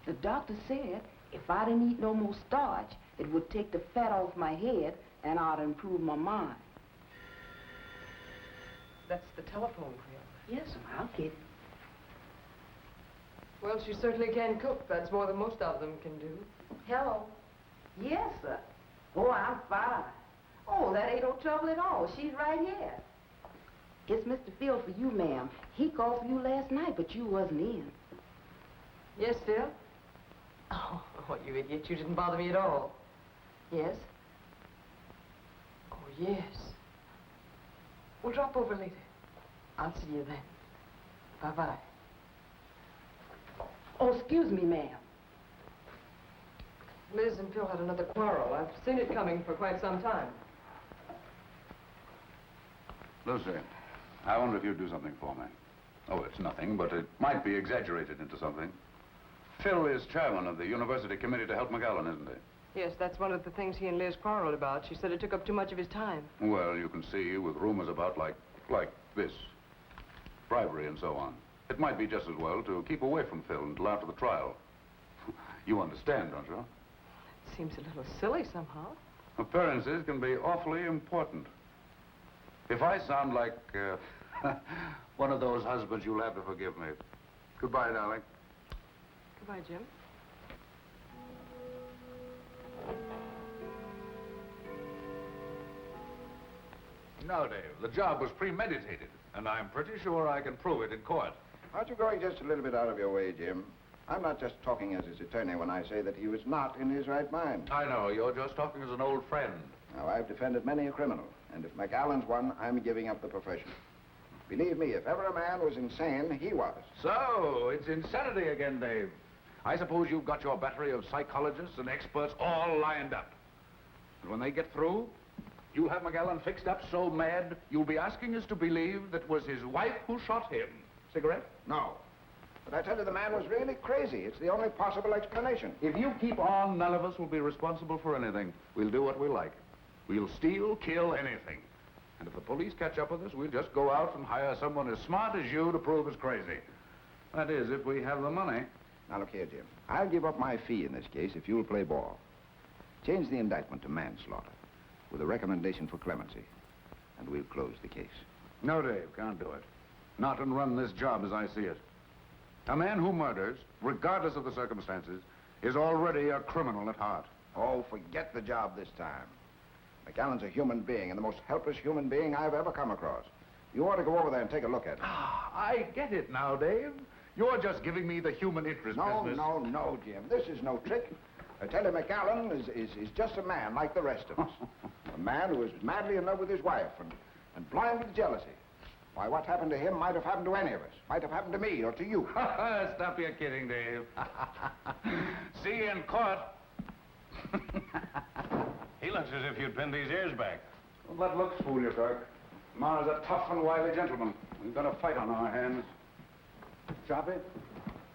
The doctor said if I didn't eat no more starch, it would take the fat off my head and I'd improve my mind. That's the telephone Creole. Yes, I'll get it. Well, she certainly can cook. That's more than most of them can do. Hello. Yes, sir. Oh, I'm fine. Oh, that ain't no trouble at all. She's right here. It's Mr. Phil for you, ma'am. He called for you last night, but you wasn't in. Yes, Phil? Oh, you idiot. You didn't bother me at all. Yes? Oh, yes. We'll drop over later. I'll see you then. Bye-bye. Oh, excuse me, ma'am. Liz and Phil had another quarrel. I've seen it coming for quite some time. Lucy, I wonder if you'd do something for me. Oh, it's nothing, but it might be exaggerated into something. Phil is chairman of the university committee to help McAllen, isn't he? Yes, that's one of the things he and Liz quarreled about. She said it took up too much of his time. Well, you can see with rumors about like this, bribery and so on. It might be just as well to keep away from Phil until after the trial. You understand, don't you? It seems a little silly somehow. Appearances can be awfully important. If I sound like one of those husbands, you'll have to forgive me. Goodbye, darling. Goodbye, Jim. No, Dave, the job was premeditated, and I'm pretty sure I can prove it in court. Aren't you going just a little bit out of your way, Jim? I'm not just talking as his attorney when I say that he was not in his right mind. I know, you're just talking as an old friend. Now, I've defended many a criminal, and if McAllen's one, I'm giving up the profession. Believe me, if ever a man was insane, he was. So, it's insanity again, Dave. I suppose you've got your battery of psychologists and experts all lined up. And when they get through, you'll have McAllen fixed up so mad, you'll be asking us to believe that was his wife who shot him. Cigarette? No. But I tell you, the man was really crazy. It's the only possible explanation. If you keep on, none of us will be responsible for anything. We'll do what we like. We'll steal, kill, anything. And if the police catch up with us, we'll just go out and hire someone as smart as you to prove us crazy. That is, if we have the money. Now, look here, Jim. I'll give up my fee in this case if you'll play ball. Change the indictment to manslaughter with a recommendation for clemency, and we'll close the case. No, Dave, can't do it. Not and run this job as I see it. A man who murders, regardless of the circumstances, is already a criminal at heart. Oh, forget the job this time. McAllen's a human being, and the most helpless human being I've ever come across. You ought to go over there and take a look at him. Ah, I get it now, Dave. You're just giving me the human interest business. No, Jim. This is no trick. I tell you, McAllen is just a man like the rest of us. A man who is madly in love with his wife and blind with jealousy. Why, what happened to him might have happened to any of us. Might have happened to me or to you. Stop your kidding, Dave. See you in court. He looks as if you'd pinned his ears back. Well, that looks fool you, Kirk. Mara's a tough and wily gentleman. We've got a fight on our hands. Choppy,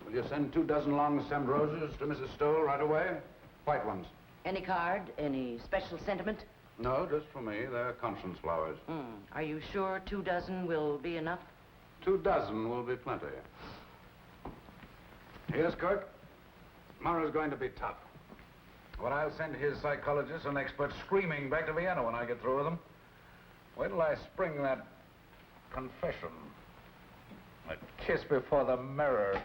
will you send 24 long-stemmed roses to Mrs. Stoll right away? White ones. Any card? Any special sentiment? No, just for me. They're Constance flowers. Are you sure 24 will be enough? 24 will be plenty. Here's Kirk. Mara's going to be tough. But I'll send his psychologists and experts screaming back to Vienna when I get through with them. Wait till I spring that confession. A kiss before the mirror.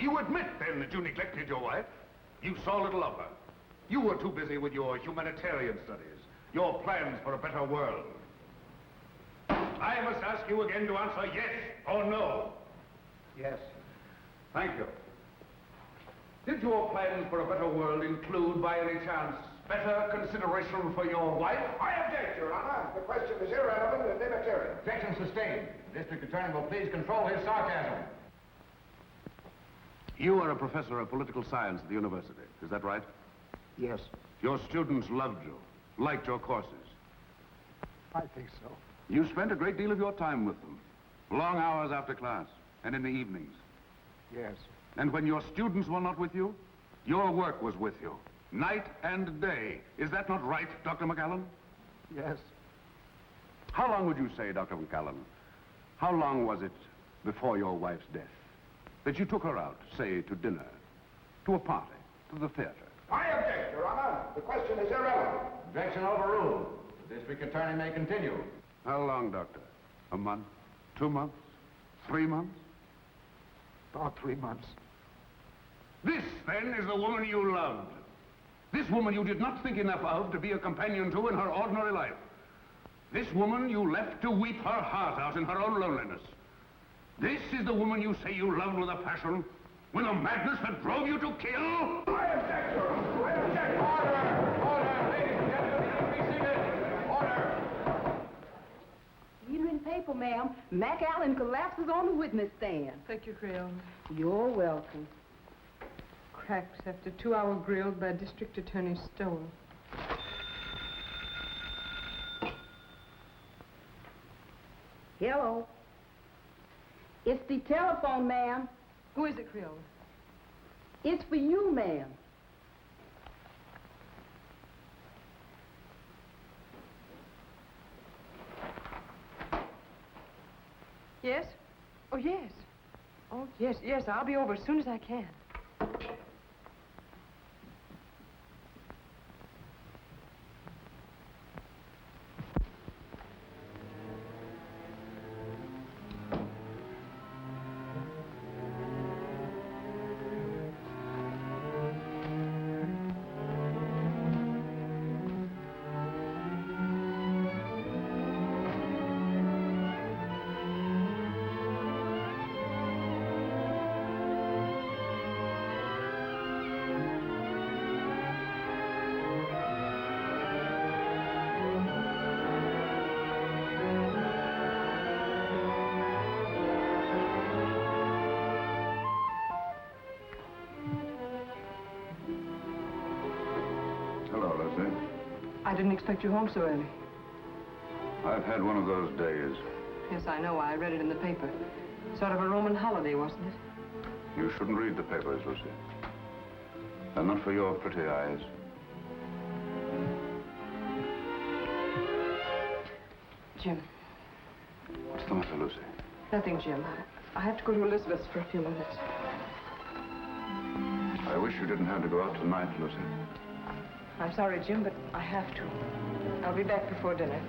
You admit, then, that you neglected your wife? You saw little of her. You were too busy with your humanitarian studies, your plans for a better world. I must ask you again to answer yes or no. Yes. Thank you. Did your plans for a better world include, by any chance, better consideration for your wife? I object, Your Honor. The question is irrelevant and immaterial. Objection sustained. The district attorney will please control his sarcasm. You are a professor of political science at the university, is that right? Yes, Your students loved you, liked your courses. I think so. You spent a great deal of your time with them, long hours after class, and in the evenings. Yes. And when your students were not with you, your work was with you, night and day. Is that not right, Dr. McAllen? Yes. How long would you say, Dr. McAllen, how long was it before your wife's death that you took her out, say, to dinner, to a party, to the theater? I object, Your Honor. The question is irrelevant. Objection overruled. The district attorney may continue. How long, Doctor? A month? 2 months? 3 months? About 3 months. This, then, is the woman you loved. This woman you did not think enough of to be a companion to in her ordinary life. This woman you left to weep her heart out in her own loneliness. This is the woman you say you loved with a passion, with a madness that drove you to kill? I object, Your Honor. I object. Order! Order! Ladies and gentlemen, please be seated. Order! Evening paper, ma'am. McAllen collapses on the witness stand. Thank you, Gail. You're welcome. Cracks after 2-hour grilled by District Attorney Stoll. Hello. It's the telephone, ma'am. Who is it, Creole? It's for you, ma'am. Yes? Oh, yes. Oh, yes, yes. I'll be over as soon as I can. I didn't expect you home so early. I've had one of those days. Yes, I know. I read it in the paper. Sort of a Roman holiday, wasn't it? You shouldn't read the papers, Lucy. They're not for your pretty eyes. Jim. What's the matter, Lucy? Nothing, Jim. I have to go to Elizabeth's for a few minutes. I wish you didn't have to go out tonight, Lucy. I'm sorry, Jim, but I have to. I'll be back before dinner.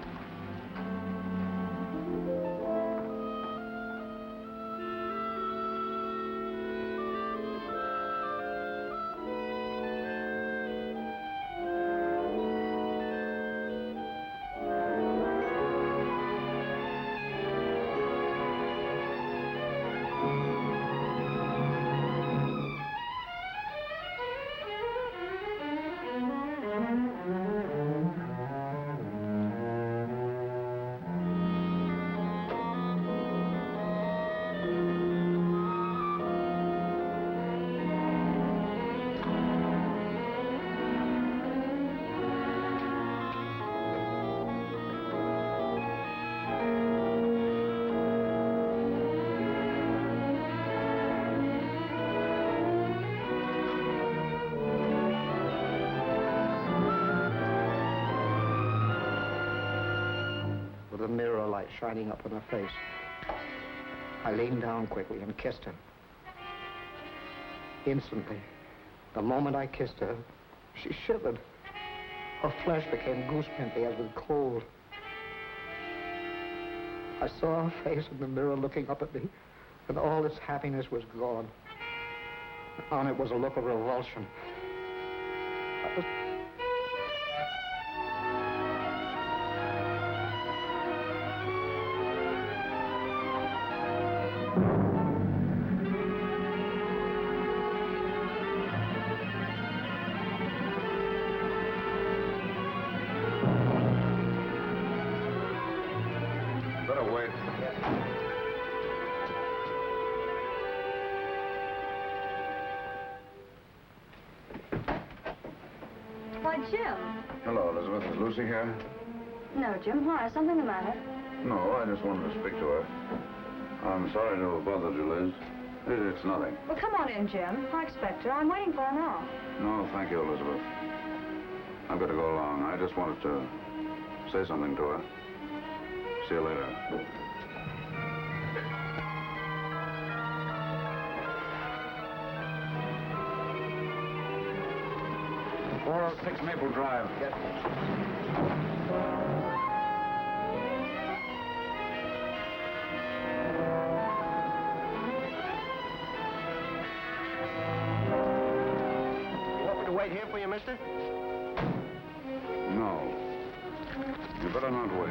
The mirror light shining up on her face. I leaned down quickly and kissed her. Instantly, the moment I kissed her, she shivered. Her flesh became goosepimply as with cold. I saw her face in the mirror looking up at me, and all its happiness was gone. On it was a look of revulsion, Why, Jim. Hello, Elizabeth. Is Lucy here? No, Jim. Why? Something the matter? No, I just wanted to speak to her. I'm sorry to have bothered you, Liz. It's nothing. Well, come on in, Jim. I expect her. I'm waiting for her now. No, thank you, Elizabeth. I've got to go along. I just wanted to say something to her. See you later. 406 Maple Drive. Want me to wait here for you, mister? No. You better not wait.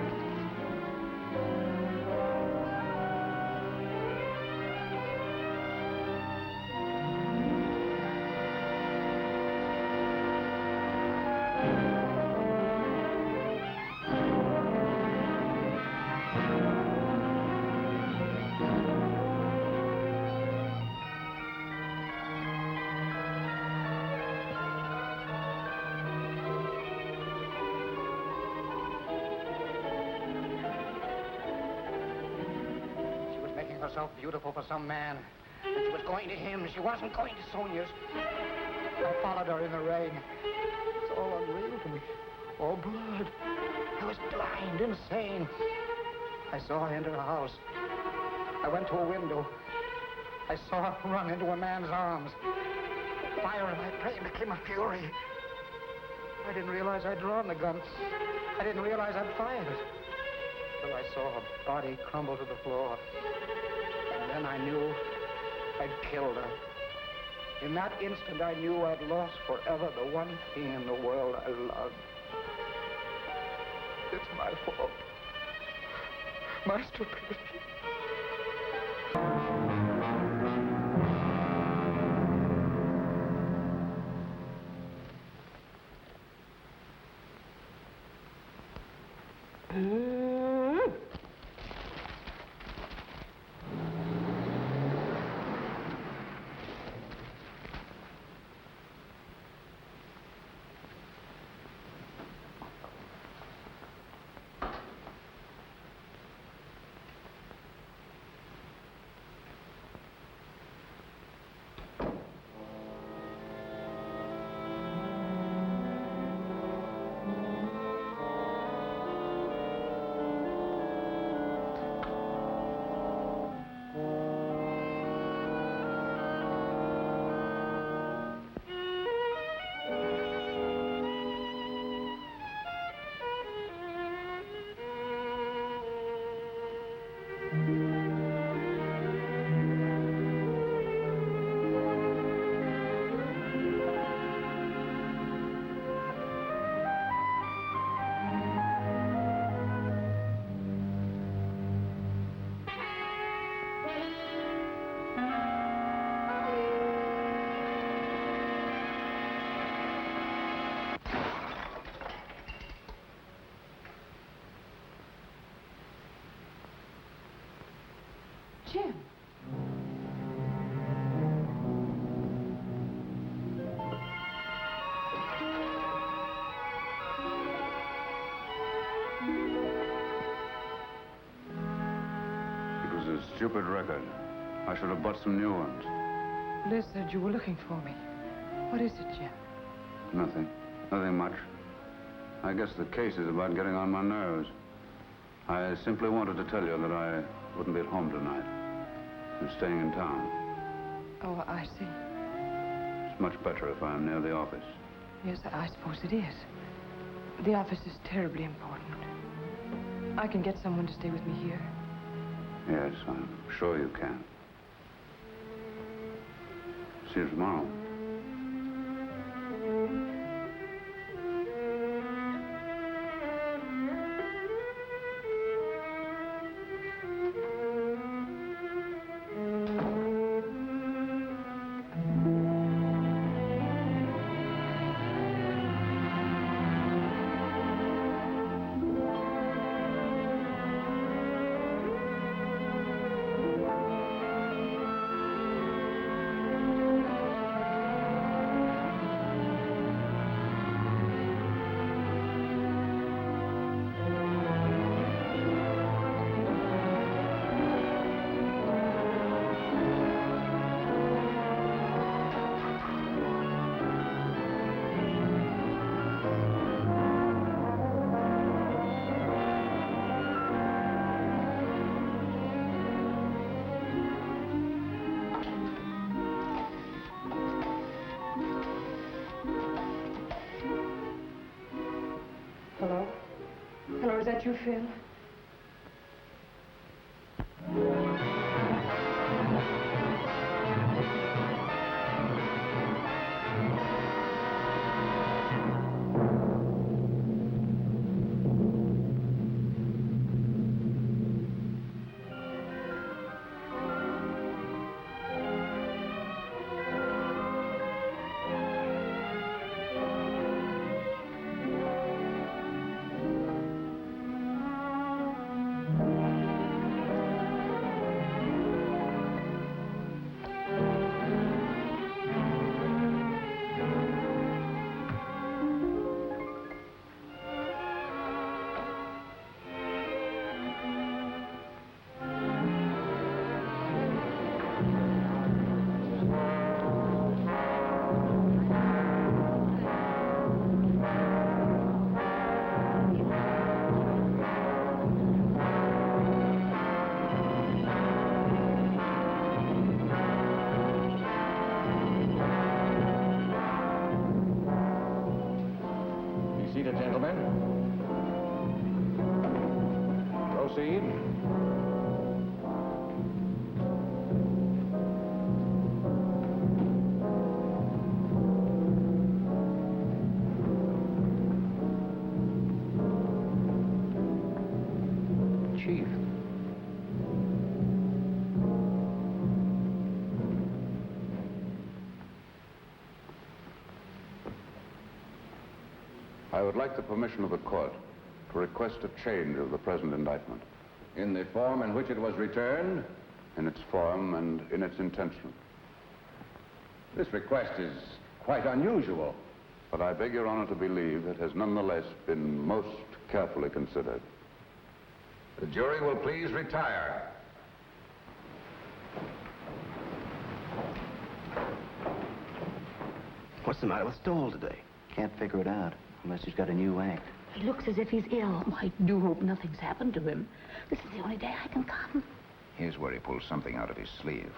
Herself beautiful for some man. And she was going to him. She wasn't going to Sonia's. I followed her in the rain. It's all unreal to me. All blood. I was blind, insane. I saw her enter a house. I went to a window. I saw her run into a man's arms. Fire in my brain became a fury. I didn't realize I'd drawn the gun. I didn't realize I'd fired it. Till I saw her body crumble to the floor. Then I knew I'd killed her. In that instant, I knew I'd lost forever the one thing in the world I loved. It's my fault. My stupidity. Jim. It was a stupid record. I should have bought some new ones. Liz said you were looking for me. What is it, Jim? Nothing. Nothing much. I guess the case is about getting on my nerves. I simply wanted to tell you that I wouldn't be at home tonight. I'm staying in town. Oh, I see. It's much better if I'm near the office. Yes, I suppose it is. The office is terribly important. I can get someone to stay with me here. Yes, I'm sure you can. See you tomorrow. is that you, Phil? Seated, gentlemen. Proceed. Chief. I would like the permission of the court to request a change of the present indictment. In the form in which it was returned? In its form and in its intention. This request is quite unusual. But I beg Your Honor to believe it has nonetheless been most carefully considered. The jury will please retire. What's the matter with Stoll today? Can't figure it out, unless he's got a new act. He looks as if he's ill. Oh, I do hope nothing's happened to him. This is the only day I can come. Here's where he pulls something out of his sleeve.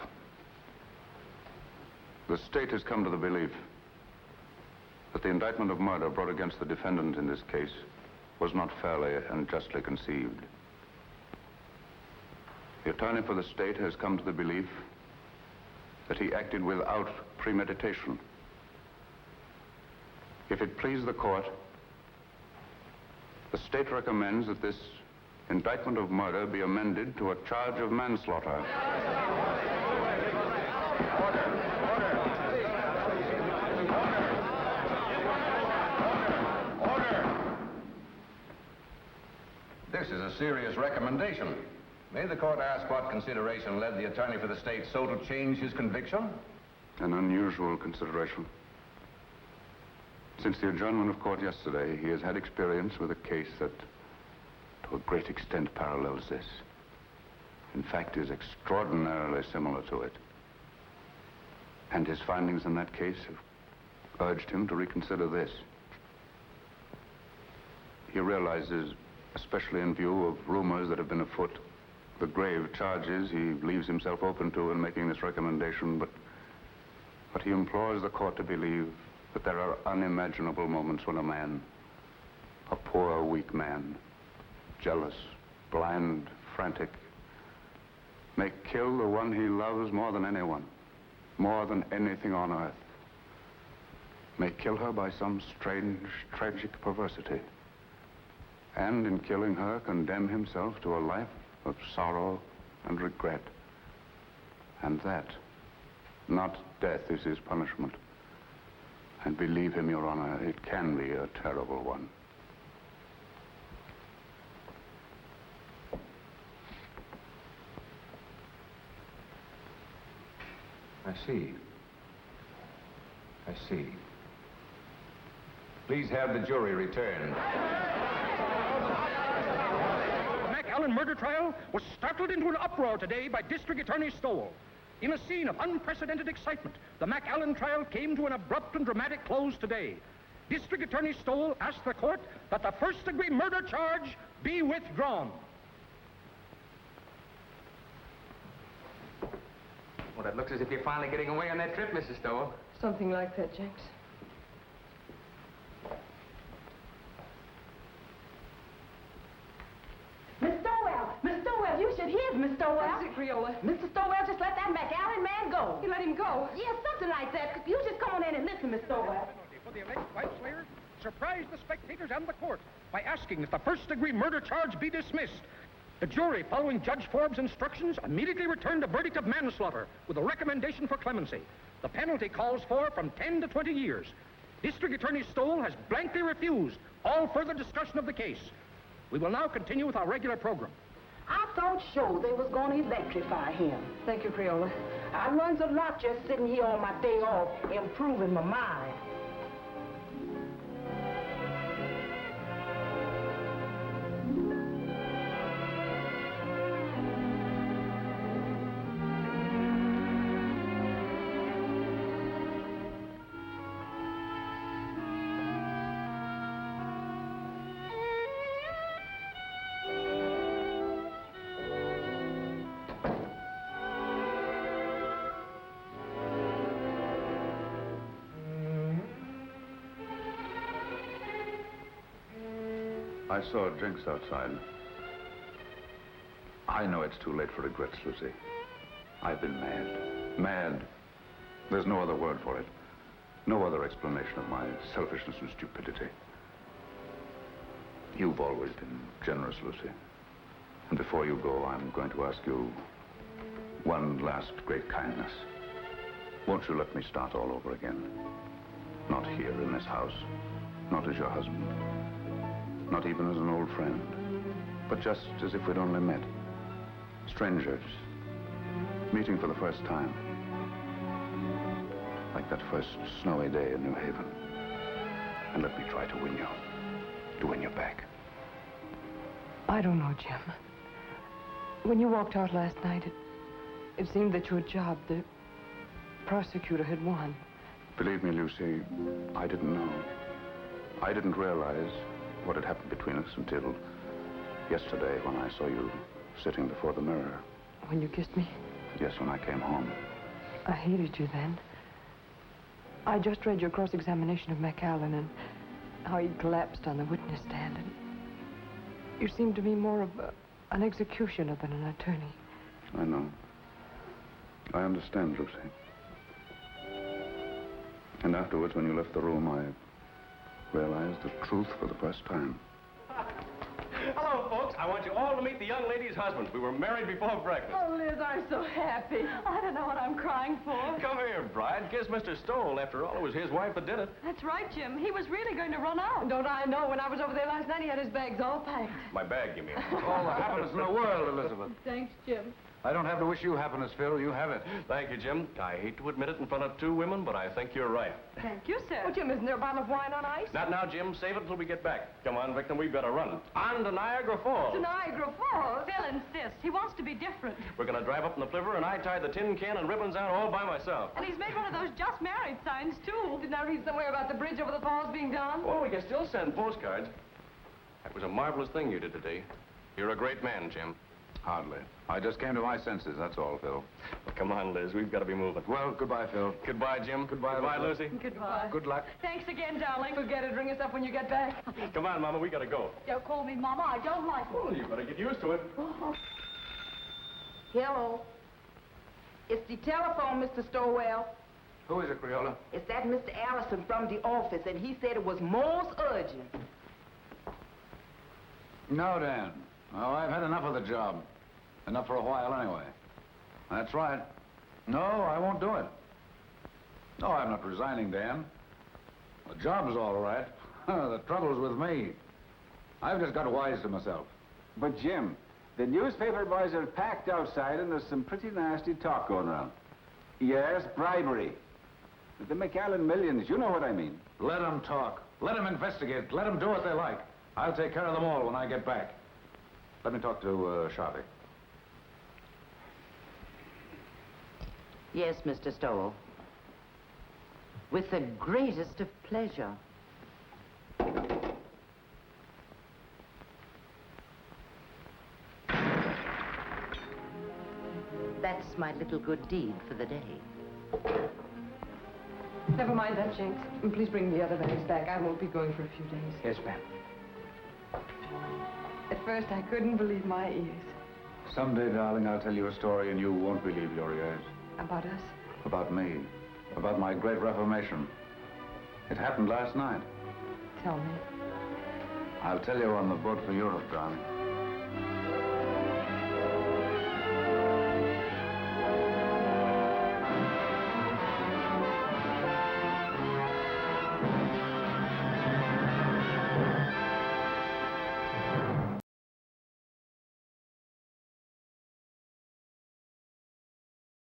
The state has come to the belief that the indictment of murder brought against the defendant in this case was not fairly and justly conceived. The attorney for the state has come to the belief that he acted without premeditation. If it please the court, the state recommends that this indictment of murder be amended to a charge of manslaughter. This is a serious recommendation. May the court ask what consideration led the attorney for the state so to change his conviction? An unusual consideration. Since the adjournment of court yesterday, he has had experience with a case that, to a great extent, parallels this. In fact, is extraordinarily similar to it. And his findings in that case have urged him to reconsider this. He realizes, especially in view of rumors that have been afoot, the grave charges he leaves himself open to in making this recommendation, but he implores the court to believe that there are unimaginable moments when a man, a poor, weak man, jealous, blind, frantic, may kill the one he loves more than anyone, more than anything on earth, may kill her by some strange, tragic perversity, and in killing her condemn himself to a life of sorrow and regret. And that, not death, is his punishment. And believe him, Your Honor, it can be a terrible one. I see. Please have the jury returned. The McAllen murder trial was startled into an uproar today by District Attorney Stoll. In a scene of unprecedented excitement, the McAllen trial came to an abrupt and dramatic close today. District Attorney Stoll asked the court that the first-degree murder charge be withdrawn. Well, it looks as if you're finally getting away on that trip, Mrs. Stoll. Something like that, Jenks. go. Yeah, something like that. You just come on in and listen, Miss Stowell. For the alleged wife slayer, surprised the spectators and the court by asking that the first-degree murder charge be dismissed. The jury, following Judge Forbes' instructions, immediately returned a verdict of manslaughter with a recommendation for clemency. The penalty calls for from 10 to 20 years. District Attorney Stoll has blankly refused all further discussion of the case. We will now continue with our regular program. I thought sure they was going to electrify him. Thank you, Creola. I learns a lot just sitting here on my day off, improving my mind. I saw drinks outside. I know it's too late for regrets, Lucy. I've been mad. Mad. There's no other word for it. No other explanation of my selfishness and stupidity. You've always been generous, Lucy. And before you go, I'm going to ask you one last great kindness. Won't you let me start all over again? Not here in this house. Not as your husband. Not even as an old friend, but just as if we'd only met. Strangers, meeting for the first time. Like that first snowy day in New Haven. And let me try to win you back. I don't know, Jim. When you walked out last night, it seemed that your job, the prosecutor, had won. Believe me, Lucy, I didn't know. I didn't realize what had happened between us until yesterday when I saw you sitting before the mirror. When you kissed me? Yes, when I came home. I hated you then. I just read your cross-examination of McAllen and how he collapsed on the witness stand. And you seemed to me more of an executioner than an attorney. I know. I understand, Lucy. And afterwards, when you left the room, I realized the truth for the first time. Hello, folks. I want you all to meet the young lady's husband. We were married before breakfast. Oh, Liz, I'm so happy. I don't know what I'm crying for. Come here, bride. Kiss Mr. Stoll. After all, it was his wife that did it. That's right, Jim. He was really going to run out. Don't I know? When I was over there last night, he had his bags all packed. My bag, you mean? All the happiness in the world, Elizabeth. Thanks, Jim. I don't have to wish you happiness, Phil. You have it. Thank you, Jim. I hate to admit it in front of two women, but I think you're right. Thank you, sir. Oh, Jim, isn't there a bottle of wine on ice? Not now, Jim. Save it until we get back. Come on, Victim. We've got to run. On to Niagara Falls. To Niagara Falls? Phil insists. He wants to be different. We're going to drive up in the flivver, and I tied the tin can and ribbons out all by myself. And he's made one of those just married signs, too. Didn't I read somewhere about the bridge over the falls being done? Well, we can still send postcards. That was a marvelous thing you did today. You're a great man, Jim. Hardly. I just came to my senses, that's all, Phil. Well, come on, Liz. We've got to be moving. Well, goodbye, Phil. Goodbye, Jim. Goodbye, Lucy. Goodbye. Good luck. Thanks again, darling. Forget it. Ring us up when you get back. Come on, Mama. We got to go. Don't call me Mama. I don't like it. Well, you better get used to it. Hello. It's the telephone, Mr. Stowell. Who is it, Creola? It's that Mr. Allison from the office, and he said it was most urgent. No, Dan. Oh, I've had enough of the job. Enough for a while, anyway. That's right. No, I won't do it. No, I'm not resigning, Dan. The job's all right. The trouble's with me. I've just got wise to myself. But, Jim, the newspaper boys are packed outside, and there's some pretty nasty talk going around. Yes, bribery. The McAllen millions, you know what I mean. Let them talk. Let them investigate. Let them do what they like. I'll take care of them all when I get back. Let me talk to Sharpie. Yes, Mr. Stoll. With the greatest of pleasure. That's my little good deed for the day. Never mind that, Jenks. And please bring the other bags back. I won't be going for a few days. Yes, ma'am. At first, I couldn't believe my ears. Someday, darling, I'll tell you a story and you won't believe your ears. About us? About me. About my great reformation. It happened last night. Tell me. I'll tell you on the boat for Europe, darling.